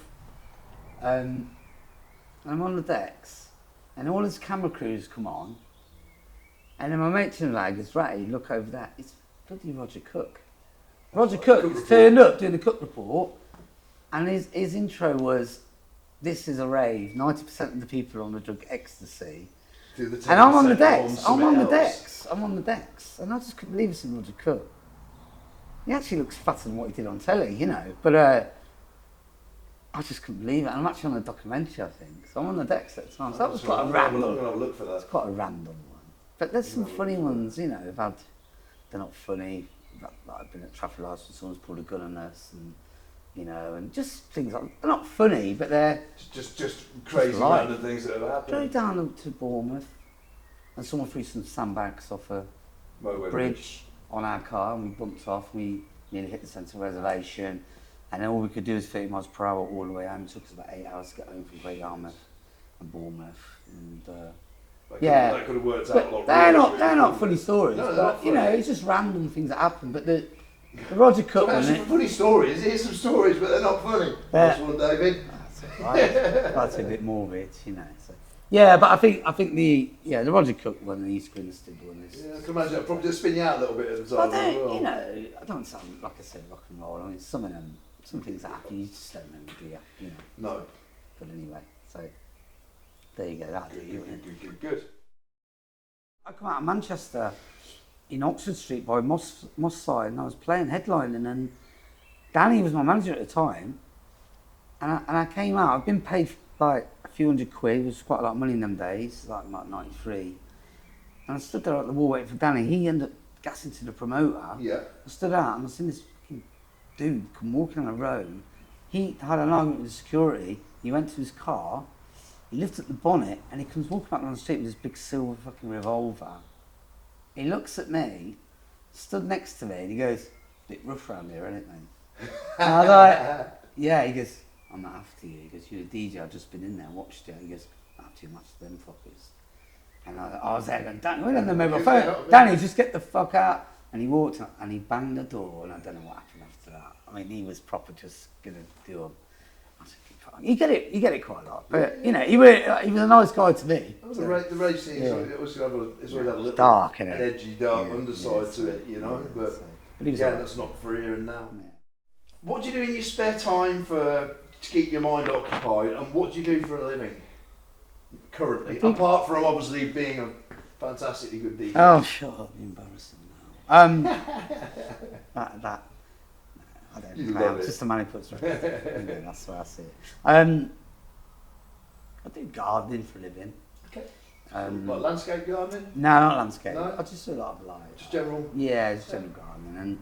And I'm on the decks, and all his camera crews come on. And then my mate turned around and goes, Ratty, look over that. It's bloody Roger Cook. Roger Cook turned up doing the Cook report, and his intro was, this is a rave, 90% of the people are on the drug ecstasy. And I'm on the decks, I'm on the decks, and I just couldn't believe it's in Roger Cook. He actually looks fatter than what he did on telly, but I just couldn't believe it. And I'm actually on a documentary, I think, so I'm on the decks at the time. So that was quite a random. I'm going to have a look for that. It's quite a random one. But there's some funny ones, they're not funny. Like I've been at traffic lights and someone's pulled a gun on us, and just things like, they're not funny, but they're just crazy random things that have happened. Drove down to Bournemouth, and someone threw some sandbags off a bridge on our car, and we bumped off. We nearly hit the centre reservation, and then all we could do was 30 miles per hour all the way home. It took us about 8 hours to get home from Great Yarmouth and Bournemouth, and that could have worked out a lot. They're not funny stories, but it's just random things that happen. But the Roger Cook one, funny stories. Here's some stories, but they're not funny. That's one, David. That's a bit morbid, So. Yeah, but I think the Roger Cook one, the East Grinstead one is. Yeah, I can imagine that probably just spin you out a little bit at the time. I don't sound like I said rock and roll. I mean, some things that happen, you just don't remember, do you? No. But anyway, so there you go. That'll do you. Good. I come out of Manchester in Oxford Street by Moss Side, and I was playing headlining, and Danny was my manager at the time, and I came out. I've been paid like a few £100, it was quite a lot of money in them days, like 93. And I stood there at the wall waiting for Danny. He ended up gassing to the promoter. Yeah. I stood out and I seen this fucking dude come walking on the road. He had an argument with security. He went to his car. He lifted the bonnet and he comes walking back down the street with this big silver fucking revolver. He looks at me, stood next to me, and he goes, bit rough around here, isn't it, mate? And I was like, yeah. He goes, I'm not after you. He goes, you're a DJ, I've just been in there and watched you. He goes, not too much of them fuckers. And I was there going, Danny, we're on the mobile phone. Danny, just get the fuck out. And he walked up and he banged the door, and I don't know what happened after that. I mean, he was proper just going to do you get it quite a lot, but he was a nice guy to me. The rave scene, it's always had a little dark, an edgy, dark underside to it, but again, that's not for here and now. Yeah. What do you do in your spare time to keep your mind occupied, and what do you do for a living currently, apart from obviously being a fantastically good DJ? Oh, shut up, embarrassing now. I don't know. I'm just a man who puts that's where I see it. I do gardening for a living. Okay. Like landscape gardening? No, not landscape. No? I just do a lot of just general? Yeah, just general gardening. And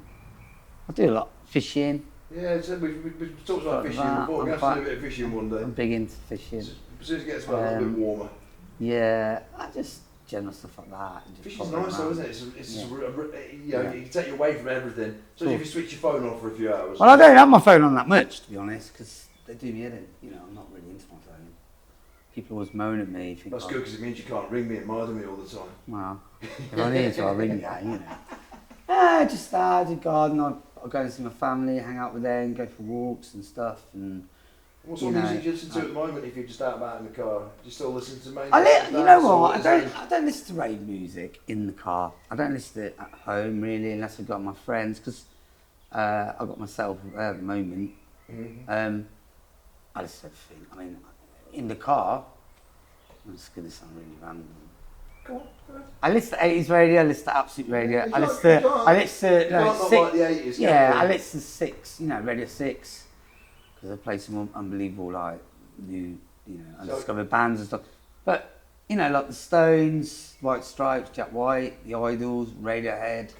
I do a lot of fishing. Yeah, so we've talked about fishing before. We're going to have to do a bit of fishing one day. I'm big into fishing. As soon as it gets a little bit warmer. Yeah, I just general stuff like that. And just Fishing's nice though, isn't it? It's you know, you can take you away from everything. So if you switch your phone off for a few hours. Well, I don't have my phone on that much, to be honest, because they do me in. You know, I'm not really into my phone. People always moan at me. That's good because it means you can't ring me and murder me all the time. Well, if I need to, I'll ring you, you know. Yeah, just I do garden. I'll go and see my family, hang out with them, go for walks and stuff. And what sort of music do you listen to at the moment if you're just out and about in the car? Do you still listen to main? You know what? I don't listen to rave music in the car. I don't listen to it at home really, unless I've got my friends, because I've got myself there at the moment. Mm-hmm. I listen to everything. I mean, in the car, it's going to sound really random. Go on. I listen to 80s radio, I listen to Absolute Radio, I listen to like the 80s, yeah, I listen to 6, you know, Radio 6, because they play some unbelievable, like, new, you know, undiscovered bands and stuff. But, you know, like the Stones, White Stripes, Jack White, The Idols, Radiohead,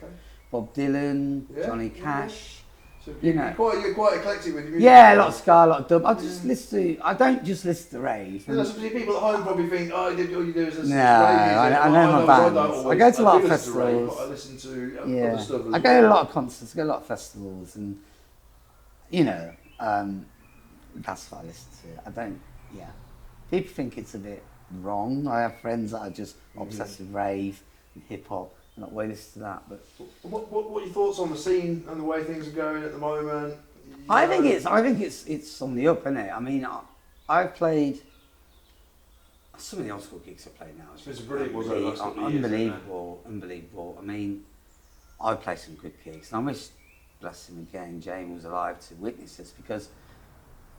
Bob Dylan, Johnny Cash. So you know, you're quite eclectic with your music. Yeah, a lot of ska, a lot of dub. I don't just listen to rave. You know, some people at home probably think, all you do is listen to rave. I know my bands. I go to a lot of festivals. I listen to other stuff. I go to a lot of concerts, I go to a lot of festivals, and, you know, that's what I listen to. People think it's a bit wrong. I have friends that are just obsessed with rave and hip hop. Not way listen to that, but what are your thoughts on the scene and the way things are going at the moment? I think it's on the up, isn't it? I mean, I've played some of the old school gigs I play now. It's brilliant, unbelievable. I mean, I play some good gigs, and I wish, bless him again, Jamie was alive to witness this, because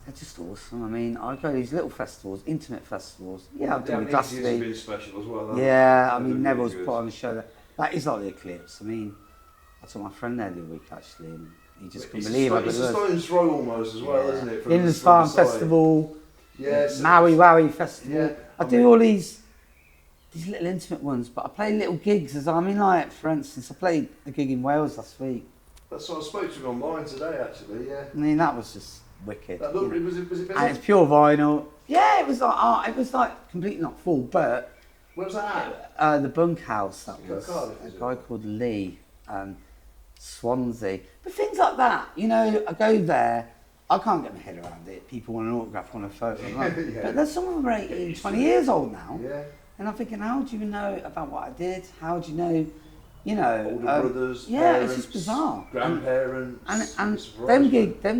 they're just awesome. I mean, I go to these little festivals, intimate festivals. Yeah, I've done the Glastonbury. It's been special as well. Yeah, I mean, Neville's put on a show that is like the Eclipse. I mean, I saw my friend there the other week actually, and he just couldn't believe it. It's a stone's throw almost as well, isn't it? Inlands Farm Festival, Maui Wowie Festival. Yeah, I do all these little intimate ones, but I play little gigs as like, for instance, I played a gig in Wales last week. That's what I spoke to him online today, actually. Yeah. I mean, that was just wicked. That looked, was it busy? And it's pure vinyl. Yeah, it was like completely not full, but. Where was that at? The Bunkhouse, that was Cardiff, a guy called Lee, Swansea. But things like that, you know, I go there, I can't get my head around it. People want an autograph, want a photo. Right? But there's some of them are 18, 20 years old now. Yeah. And I'm thinking, how do you even know about what I did? How do you know, you know? Older brothers, yeah, parents, it's just bizarre. Grandparents. And them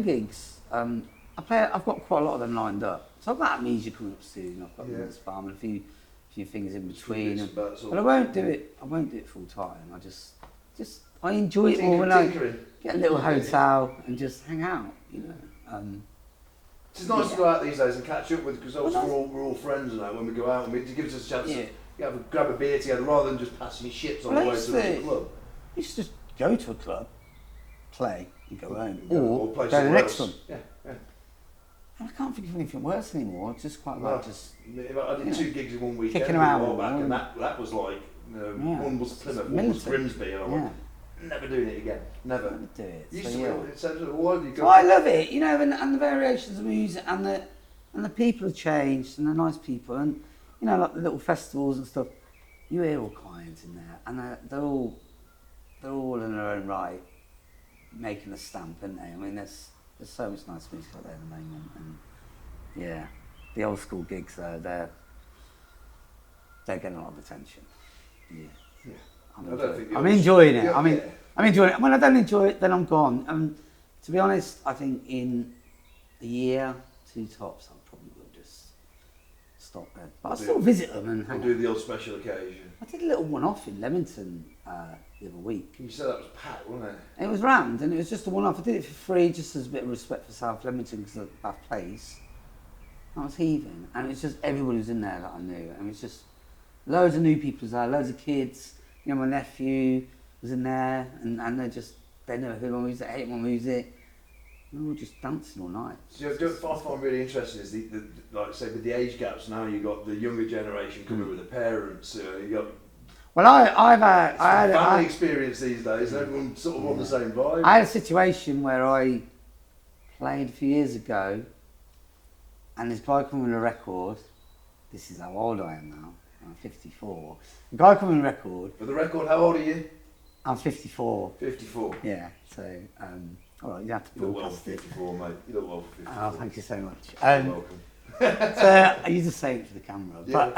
gigs, I've got quite a lot of them lined up. So I've got Amnesia coming up soon. I've got Inlands Farm and a few things in between, but I won't do it full time. I enjoy it more when I get a little hotel and just hang out, you know. It's nice to go out these days and catch up with, because obviously we're all friends now when we go out, and it gives us a chance to grab a beer together rather than just passing your ships on the way to the club. You used to just go to a club, play, and go home, or play go to the next one. Yeah. I can't think of anything worse anymore. It's just quite like just. I did 2 gigs in one weekend. Kicking around back, and that was like one was Plymouth, one was Grimsby, and I went, never doing it again. Never do it. You used to all over you go. So I love it, you know, and the variations of music, and the people have changed, and they're nice people, and you know, like the little festivals and stuff. You hear all kinds in there, and they're all in their own right, making a stamp, aren't they? I mean, there's so much nice music out there at the moment, and yeah, the old school gigs they're getting a lot of attention. Yeah. I'm enjoying it. I'm enjoying it. When I don't enjoy it, then I'm gone. And to be honest, I think in a year, 2 tops, I probably will just stop there. But I'll still visit them and do the old special occasion. I did a little one-off in Leamington the other week. You said that was packed, wasn't it? It was rammed, and it was just a one-off. I did it for free, just as a bit of respect for South Leamington, because of that place. I was heaving, and it's just everybody was in there that I knew, and it's just loads of new people there, loads of kids. You know, my nephew was in there, and they never heard my music, hate my music. We were just dancing all night. So what I find really interesting is the like I say, with the age gaps now, you've got the younger generation coming with the parents. You got. Well, I had family experience these days. Everyone's sort of on the same vibe. I had a situation where I played a few years ago, and this guy came with a record. This is how old I am now. I'm 54. The guy coming on record. For the record, how old are you? I'm 54. 54. Yeah, so, all right, you have to You look well broadcast for it. 54, mate. You look well for 54. Oh, thank you so much. You're welcome. So, I use to say it for the camera, but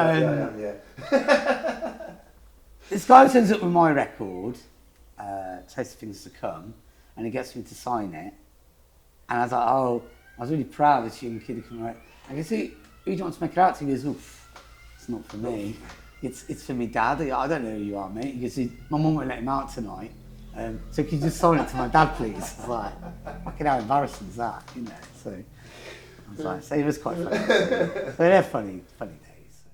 yeah. this guy turns up with my record, Taste of Things to Come, and he gets me to sign it. And I was like, oh, I was really proud of this young kid who came right. I guess who do you want to make it out to? He goes, oh, it's not for me. It's for me dad. I don't know who you are, mate. He goes, my mum won't let him out tonight. So can you just sign it to my dad, please? I was like, fucking how embarrassing is that, you know? So I was like, so it was quite funny. So they're funny days. So.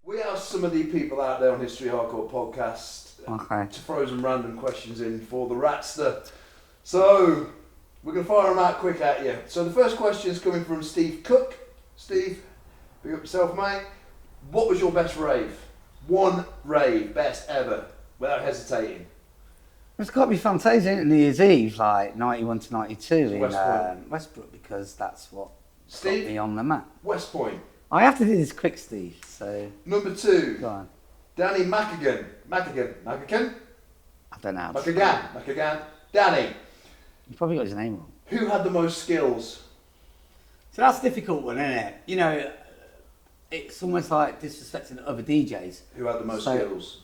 We asked some of the people out there on History Hardcore podcast Okay. to throw some random questions in for the Ratster. So we're going to fire them out quick at you. So the first question is coming from Steve Cook. Steve, big up yourself, mate. What was your best rave? One rave, best ever, without hesitating. It's got to be Fantasia, isn't it? New Year's Eve, like 91 to 92 in Westbrook, because that's what Steve, got me on the map. West Point. I have to do this quick, Steve, so... Number 2, Go on. Danny Macagan. Macagan? I don't know. Macagan. Danny, You probably got his name wrong. who had the most skills? So that's a difficult one, isn't it? You know, it's almost like disrespecting other DJs. Who had the most skills?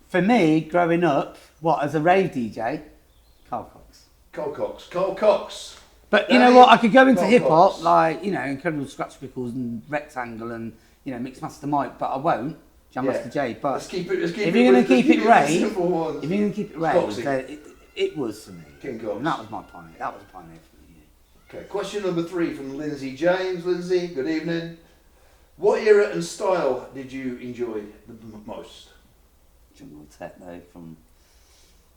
For me, growing up, as a rave DJ? Carl Cox. Carl Cox. But Danny, you know what? I could go into Carl hip hop, Cox. like, you know, Incredible Scratch Pickles and Rectangle and, you know, Mixmaster Mike, but I won't. Jam Master J. But let's keep it. if you're going to keep it rave, Coxie. then it was for me. King Cox. And that was my pioneer. That was a pioneer for me. Yeah. Okay, question number 3 from Lindsay James. Lindsay, good evening. What era and style did you enjoy the most? Jungle Tech though, from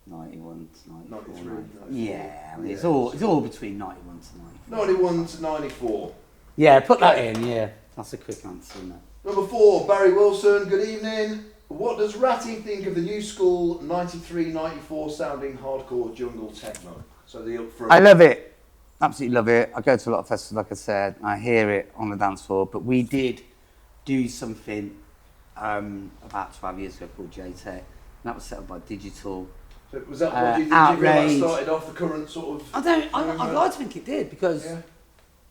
91 to 94. 93. Yeah, I mean, it's all between 91 to 94. 91 to 94. Yeah, put that in, yeah. That's a quick answer, isn't it? Number 4, Barry Wilson, good evening. What does Ratty think of the new school 93-94 sounding hardcore jungle techno? So the up front. I love it. Absolutely love it. I go to a lot of festivals, like I said. I hear it on the dance floor. But we did do something about 12 years ago called J-Tech. That was set up by Digital. So was that what you feel Outrage. that started off the current sort of... I'd like to think it did, because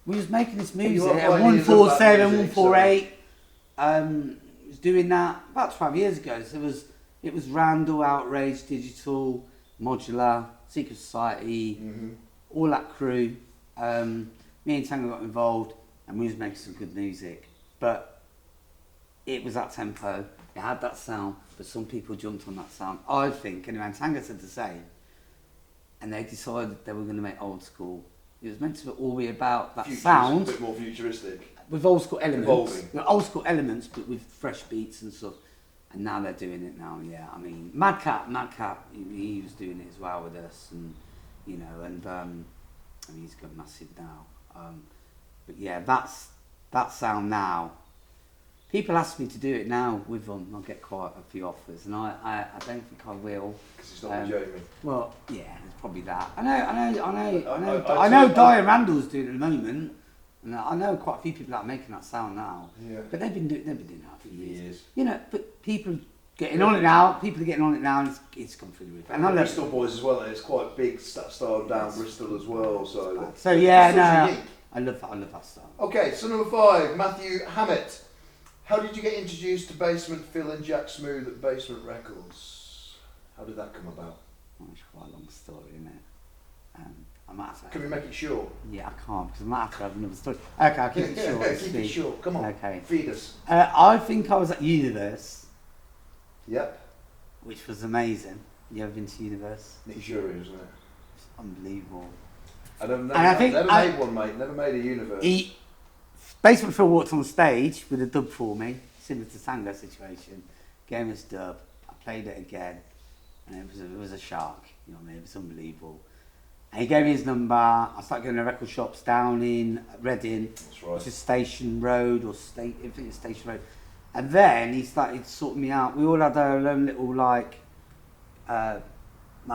we was making this music are at pioneers of 147, that music, 148. Was doing that about 12 years ago. So it was Randall, Outrage, Digital, Modular, Secret Society, all that crew. Me and Tango got involved, and we was making some good music. But it was that tempo, it had that sound, but some people jumped on that sound. I think, anyway, and Tango said the same. And they decided they were going to make old school. It was meant to all be about that sound. A bit more futuristic. With old school elements. Evolving. With old school elements, but with fresh beats and stuff. And now they're doing it now, yeah. I mean, Madcap, he was doing it as well with us, and you know, and I mean, he's gone massive now. But yeah, that sound now. People ask me to do it now with them. I'll get quite a few offers, and I don't think I will. Because it's not with Jamie. Well, yeah, it's probably that. I know Dyer Randall's doing it at the moment, and I know quite a few people that are making that sound now. Yeah. But they've been doing that for years. You know, but people getting on it now. People are getting on it now, and it's come through the roof. And I love Bristol boys as well. And it's quite big style down Bristol as well. So yeah, it's no, unique. I love that. I love that style. Okay, so number 5, Matthew Hammett. How did you get introduced to Basement Phil and Jack Smooth at Basement Records? How did that come about? Well, it's quite a long story, isn't it? I might have to. Can we make it short? Yeah, I can't, because I might have to have another story. Okay, I'll keep it short. Keep it short. Come on. Okay. Feed us. I think I was at Universe, Yep. which was amazing. You ever been to Universe? Nick Shuri, isn't it? It's unbelievable. Never made one, mate. Never made a Universe. Basement Phil walked on stage with a dub for me, similar to Tango situation. Gave us dub. I played it again, and it was a shark. You know what I mean? It was unbelievable. And he gave me his number. I started going to record shops down in Reading, That's right. which is Station Road I think it's Station Road. And then he started sorting me out. We all had our own little like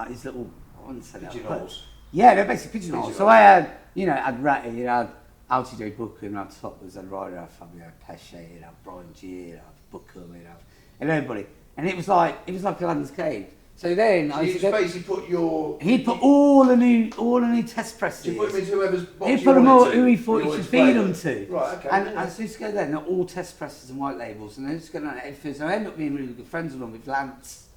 these little, I wouldn't say that, Pigeonholes. yeah, they're basically pigeonholes. So I had, you know, I'd Ratty, I had Alty J Booker, and I had Toppers, I'd Ryder, I'd Fabio, Pesce, I'd Brian G, I'd Booker, and everybody. And it was like Aladdin's cave. So then So you just basically put your... He'd put all the new test presses. You put them into whoever's box He'd you put them all wanted to. who he thought you should feed them to. Right, okay. And I used to go there, and they're all test presses and white labels, and they just go down at everything. So I ended up being really good friends with them, with Lance,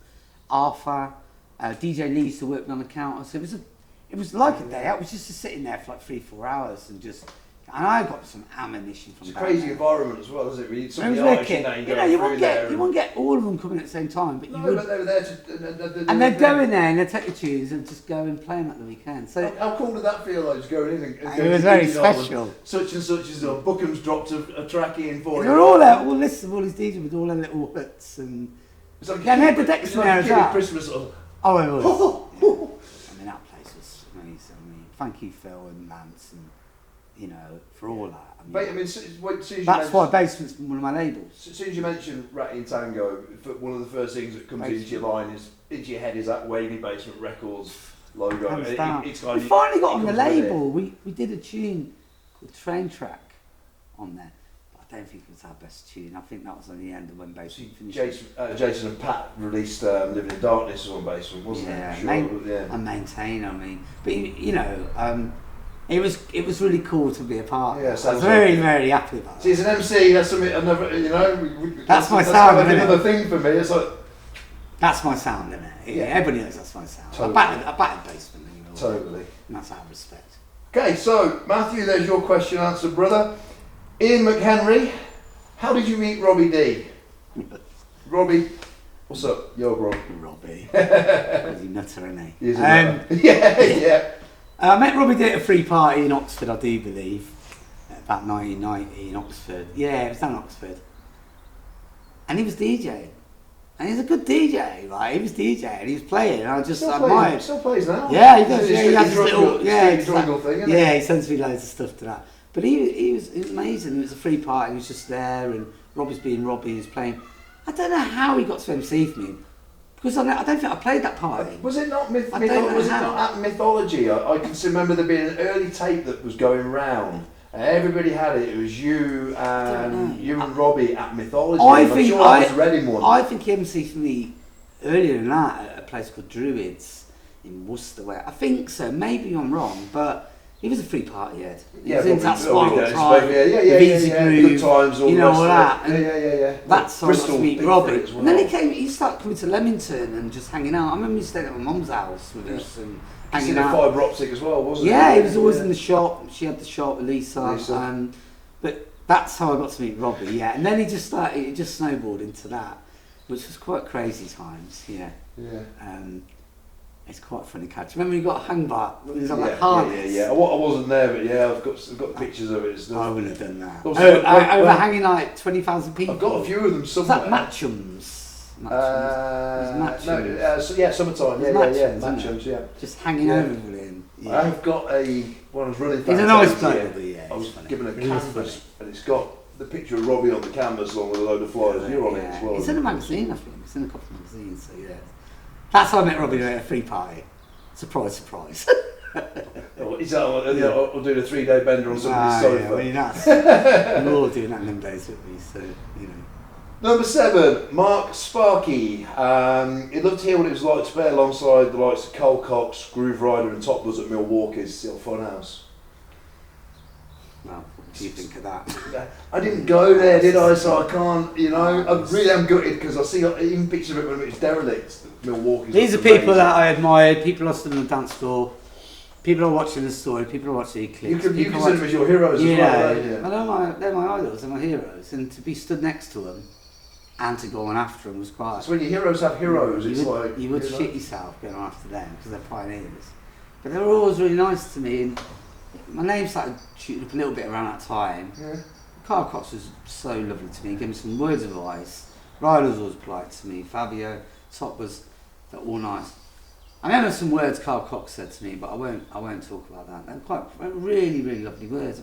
Arthur, DJ Lee used to work on the counter. So it was like a day out. It was just sitting there for like 3-4 hours and just. And I got some ammunition from. It's a crazy environment as well, isn't it? Really, some of the wicked. You won't get all of them coming at the same time, but you would. But they were there to. And they'd go in there and they'd take the tunes and just go and play them at the weekend. So how cool did that feel like, just going in and it was very special. Such and such is on. Bookham's dropped a track in for you. They were all there, all lists of all these DJs with all their little huts and. It's like yeah, and they had the decks in there as well. Christmas. Oh, it was. I mean, that place was amazing. I mean, thank you, Phil and Lance, and for all that. I mean, that's why Basement's one of my labels. As soon as you mention Ratty and Tango, one of the first things that comes into your head is that Wavy Basement Records logo. We finally got on the label. We did a tune called Train Track on there. But I don't think it was our best tune. I think that was on the end of when Basement finished. Jason and Pat released Living in Darkness on Basement, wasn't it? Sure. And Maintain, I mean. But it was really cool to be a part. Yeah, I was very, very happy about it. See, as an MC, that's something another. That's my sound. That's another thing for me. It's like that's my sound, isn't it? Yeah. Everybody knows that's my sound. Totally. I batted Basement. Totally. And that's out of respect. Okay, so Matthew, there's your question answered, brother. Ian McHenry, how did you meet Robbie D? Robbie, what's up? Yo, bro. Robbie. He's a nutter, isn't he? Yeah. I met Robbie D at a free party in Oxford, I do believe, about 1990 in Oxford. Yeah, it was down in Oxford. And he was DJing. And he's a good DJ, right? He was DJing and he was playing, and I just admired. Still plays now. Yeah, he does. Yeah, he has his little. Thing, yeah, he sends me loads of stuff to that. But it was amazing. It was a free party. He was just there, and Robbie's being Robbie. He was playing. I don't know how he got to MC for me. Because I don't think I played that party. Was it not not at Mythology? I can remember there being an early tape that was going round. Everybody had it. It was you and Robbie at Mythology. I think he MC'd for me earlier than that at a place called Druids in Worcester. I think so. Maybe I'm wrong, but he was a free party head. He was into that Spiral Tribe, Easy Groove, Good Times, all that. Yeah. That's how I got to meet Robbie. Well. And then he started coming to Leamington and just hanging out. I remember he stayed at my mum's house with us and hanging out. Fibre optic as well, wasn't he? Yeah, he was always in the shop. She had the shop with Lisa. But that's how I got to meet Robbie, yeah. And then it just snowballed into that, which was quite crazy times, yeah. It's quite a funny catch. Remember you got hung by it was like harness? Yeah. I wasn't there, but yeah, I've got pictures of it and stuff. I wouldn't have done that. Over hanging like 20,000 people. I've got a few of them somewhere. Was that Matchums? Summertime. Matchums, yeah. Just hanging over everything. Yeah. I've got when I was running. He's a nice player, I was given a canvas, and it's got the picture of Robbie on the canvas along with a load of flyers. You're on it as well. It's in a magazine, I think. It's in a couple of magazines, so yeah. That's how I met Robbie at a free party. Surprise. Is that I'll do the 3-day bender on somebody's sofa. I mean, we're all doing that in them days with me, so, Number 7, Mark Sparky. He'd love to hear what it was like to play alongside the likes of Cole Cox, Groove Rider and Top Buzz at Milwaukee's Still Funhouse. Well, what do you think of that? I didn't go there, did I? So I can't, I really am gutted because I see even pictures of it when it was derelict. Milwaukee's. These are people that I admired, people I stood on the dance floor, people are watching the story, people are watching Eclipse. You consider them as your heroes as well, right? They're my idols, they're my heroes, and to be stood next to them and to go on after them was quite... So when your heroes have heroes, you would shit yourself going on after them because they're pioneers. But they were always really nice to me, and my name started shooting up a little bit around that time. Yeah. Carl Cox was so lovely to me, he gave me some words of advice. Ryder was always polite to me, Fabio, Top was... They're all nice. I remember some words Carl Cox said to me, but I won't talk about that. They're really, really lovely words.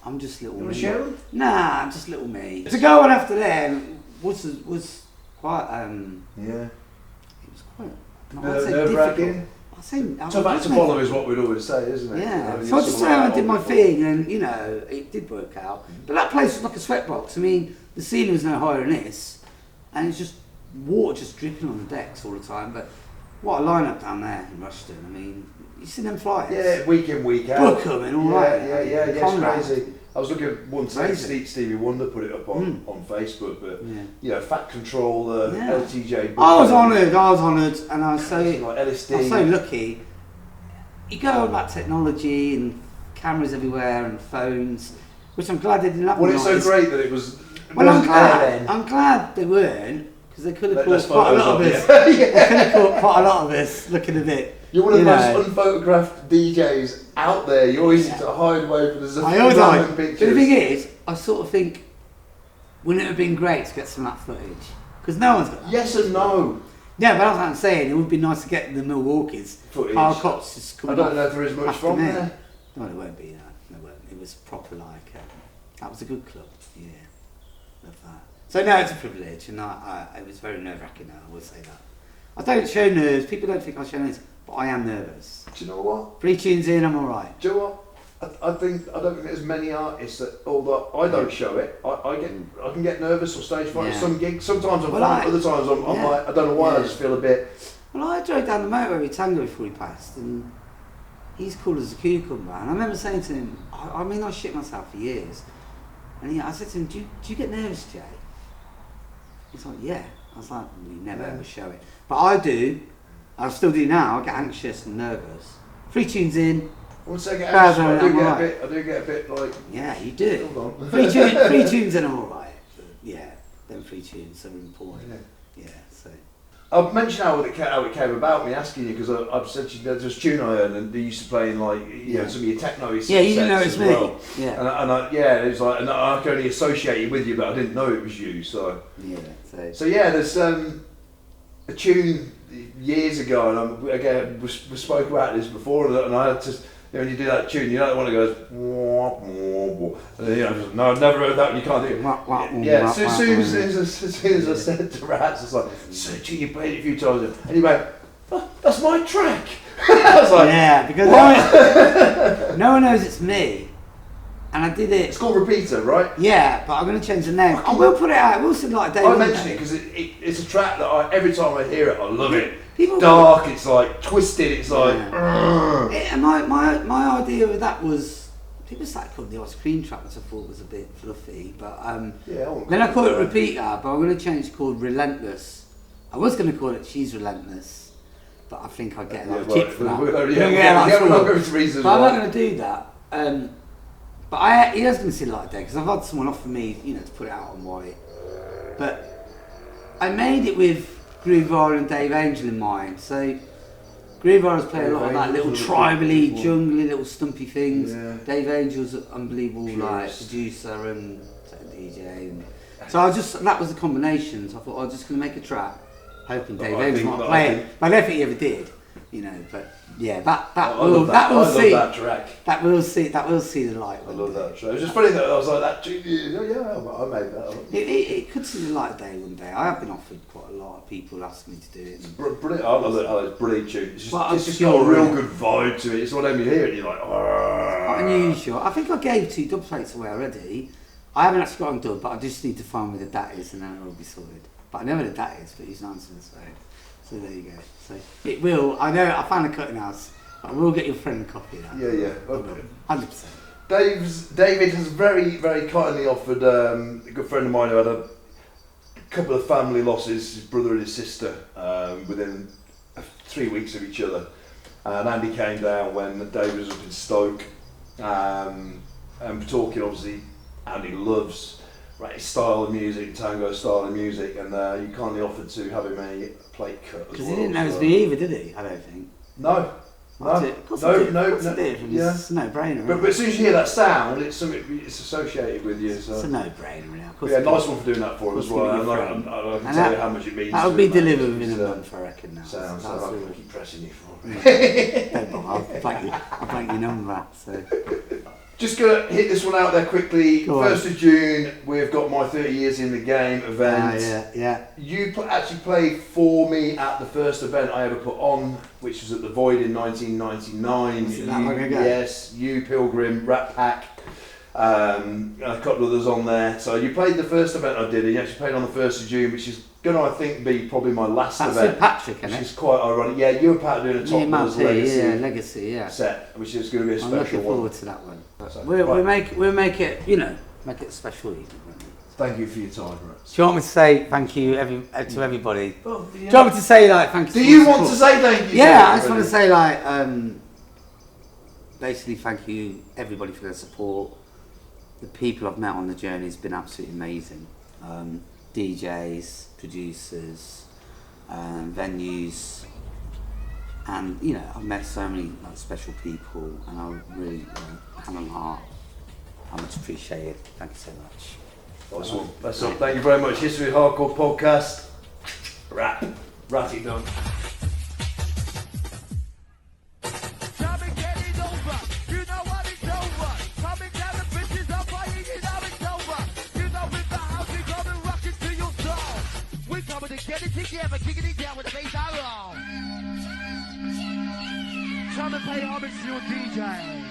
I'm just little me. Share them? Nah, I'm just little me. To go on after them was quite yeah. It was quite nerve-wracking. Tough to follow is what we'd always say, isn't it? Yeah. So I just went and did my thing, and it did work out. But that place was like a sweatbox. I mean, the ceiling was no higher than this, and it's just water just dripping on the decks all the time. But what a lineup down there in Rushden! I mean, you see them flyers. Yeah, week in, week out. Book them and all that. Yeah, it's crazy. I was looking once, Stevie Wonder put it up on Facebook, but you know, Fat Control, LTJ. I was honoured, and I was so like LSD. I was so lucky. You go on about technology and cameras everywhere and phones, which I'm glad they didn't have. Well, it's so great that it was. Well, I'm glad they weren't, because they could have caught quite a lot of us. They could have caught quite a lot of us looking at it. You're one of the most unphotographed DJs out there. You always need to hide away from the random pictures. But the thing is, I sort of think, wouldn't it have been great to get some of that footage? Because no one's got that. Yes and no. Yeah, but that's what I'm saying. It would be nice to get the Milwaukee's footage. Our cops just I don't know if there is much from there. No, there won't be. No, won't. It was proper like that was a good club. Yeah, love that. So no, it's a privilege, and it was very nerve-wracking. I will say that. I don't show nerves. People don't think I show nerves, but I am nervous. Do you know what? 3 tunes in, I'm all right. Do you know what? I don't think there's many artists that, although I don't show it, I can get nervous or stage fright at some gigs. Sometimes I'm fine, other times I'm like, I don't know why, I just feel a bit. Well, I drove down the motorway with Tango before he passed, and he's cool as a cucumber. And I remember saying to him, I shit myself for years. And I said to him, do you get nervous, Jay? He's like, yeah. I was like, we never ever show it. But I do. I still do now. I get anxious and nervous. 3 tunes in. Once I get anxious, I do get a bit like... Yeah, you do. Hold on. 3 tunes in, I'm alright. Yeah, them 3 tunes are important. Yeah, so... I've mentioned how it came about, me asking you, because I've said to you, there's this tune I heard, and they used to play in, like, you know, some of your techno sets. Yeah, you didn't know it was me. Well. Yeah. It was like, and I could only associate it with you, but I didn't know it was you, so... Yeah, So yeah, there's a tune years ago, and again, we spoke about this before, and I had to... You know, when you do that tune, you know the one that goes, and then, you know, no, I've never heard that one, you can't do it. Yeah, so as soon as I said to Rats, it's like, so you played it a few times, and he went, oh, that's my track. I was like, yeah, because no one knows it's me, and I did it. It's called Repeater, right? Yeah, but I'm going to change the name. I will put it out. We'll see like David. I mention it because it's a track that every time I hear it, I love it. It's dark, it's like twisted, it's like... And my idea with that was, people started calling the ice cream track, which I thought was a bit fluffy, but then I called it Repeater, but I'm going to change it called Relentless. I was going to call it She's Relentless, but I think I'd get a lot of chip for that. We're not going to reasons. But I'm not going to do that. But he is going to see Light of Day, because I've had someone offer me, you know, to put it out on white. But I made it with Groover and Dave Angel in mind. So Groover has played a lot of that little tribally, jungly, little stumpy things. Yeah. Dave Angel's an unbelievable producer and DJ. So that was the combination. So I thought I was just going to make a track, hoping Dave Angel might play it. But I don't think he ever did, you know. But yeah, that will see the light. I love that track. It was just funny that I was like that. I made that. It could see the light of day one day. I have been offered quite a lot of people asking me to do it. Brilliant. I love it. It's brilliant tune. It's just got a real good vibe to it. It's what I mean here, and you're like, quite unusual. I think I gave 2 dub plates away already. I haven't actually got them done, but I just need to find where the dat is, and then it'll be sorted. But I know where the dat is, but he's not answering, so there you go. So it will. I know. I found a cutting house. I will get your friend a copy of that. Yeah. Okay. 100%. David has very, very kindly offered a good friend of mine who had a couple of family losses, his brother and his sister, within 3 weeks of each other. And Andy came down when David was up in Stoke, and talking, obviously, Andy loves Ratty style of music, tango style of music, and you kindly offered to have him a plate cut. Because he didn't know it was me either, did he? I don't think. No. No. It's a no-brainer. But as soon as you hear that sound, it's associated with you. So. It's a no-brainer now. Yeah, nice one for doing that for him as well. I can tell you how much it means. That would be delivered within a month, I reckon. Now. Sounds so I can keep pressing you for it. Don't bother, I'll blank your number. So. Just gonna hit this one out there quickly. 1st of June, we've got my 30 years in the game event. Yeah. You actually played for me at the first event I ever put on, which was at the Void in 1999. Was it that long ago? Yes, you, Pilgrim, Rat Pack. A couple of others on there. So you played the first event I did, and you actually played on the 1st of June, which is going to, I think, be probably my last That's event. St Patrick, isn't which it? is quite ironic. Yeah, you were part of doing a Top Buzz Legacy, set, which is going to be a I'm special looking one. forward to that one. So, We'll make it, you know, make it a special evening. Thank you for your time, Rex. Do you want me to say thank you to everybody? Well, Do you want me to say like thank you? Do you want to say thank you? Yeah, I just want to say like basically thank you everybody for their support. The people I've met on the journey has been absolutely amazing. DJs, producers, venues, and you know I've met so many like special people, and I really, hand on heart, I much appreciate it. Thank you so much. Awesome. That's all. Thank you very much. History Hardcore Podcast. Ratty done. Get it together, kicking it down with the bass out. Trying to pay homage to your DJ.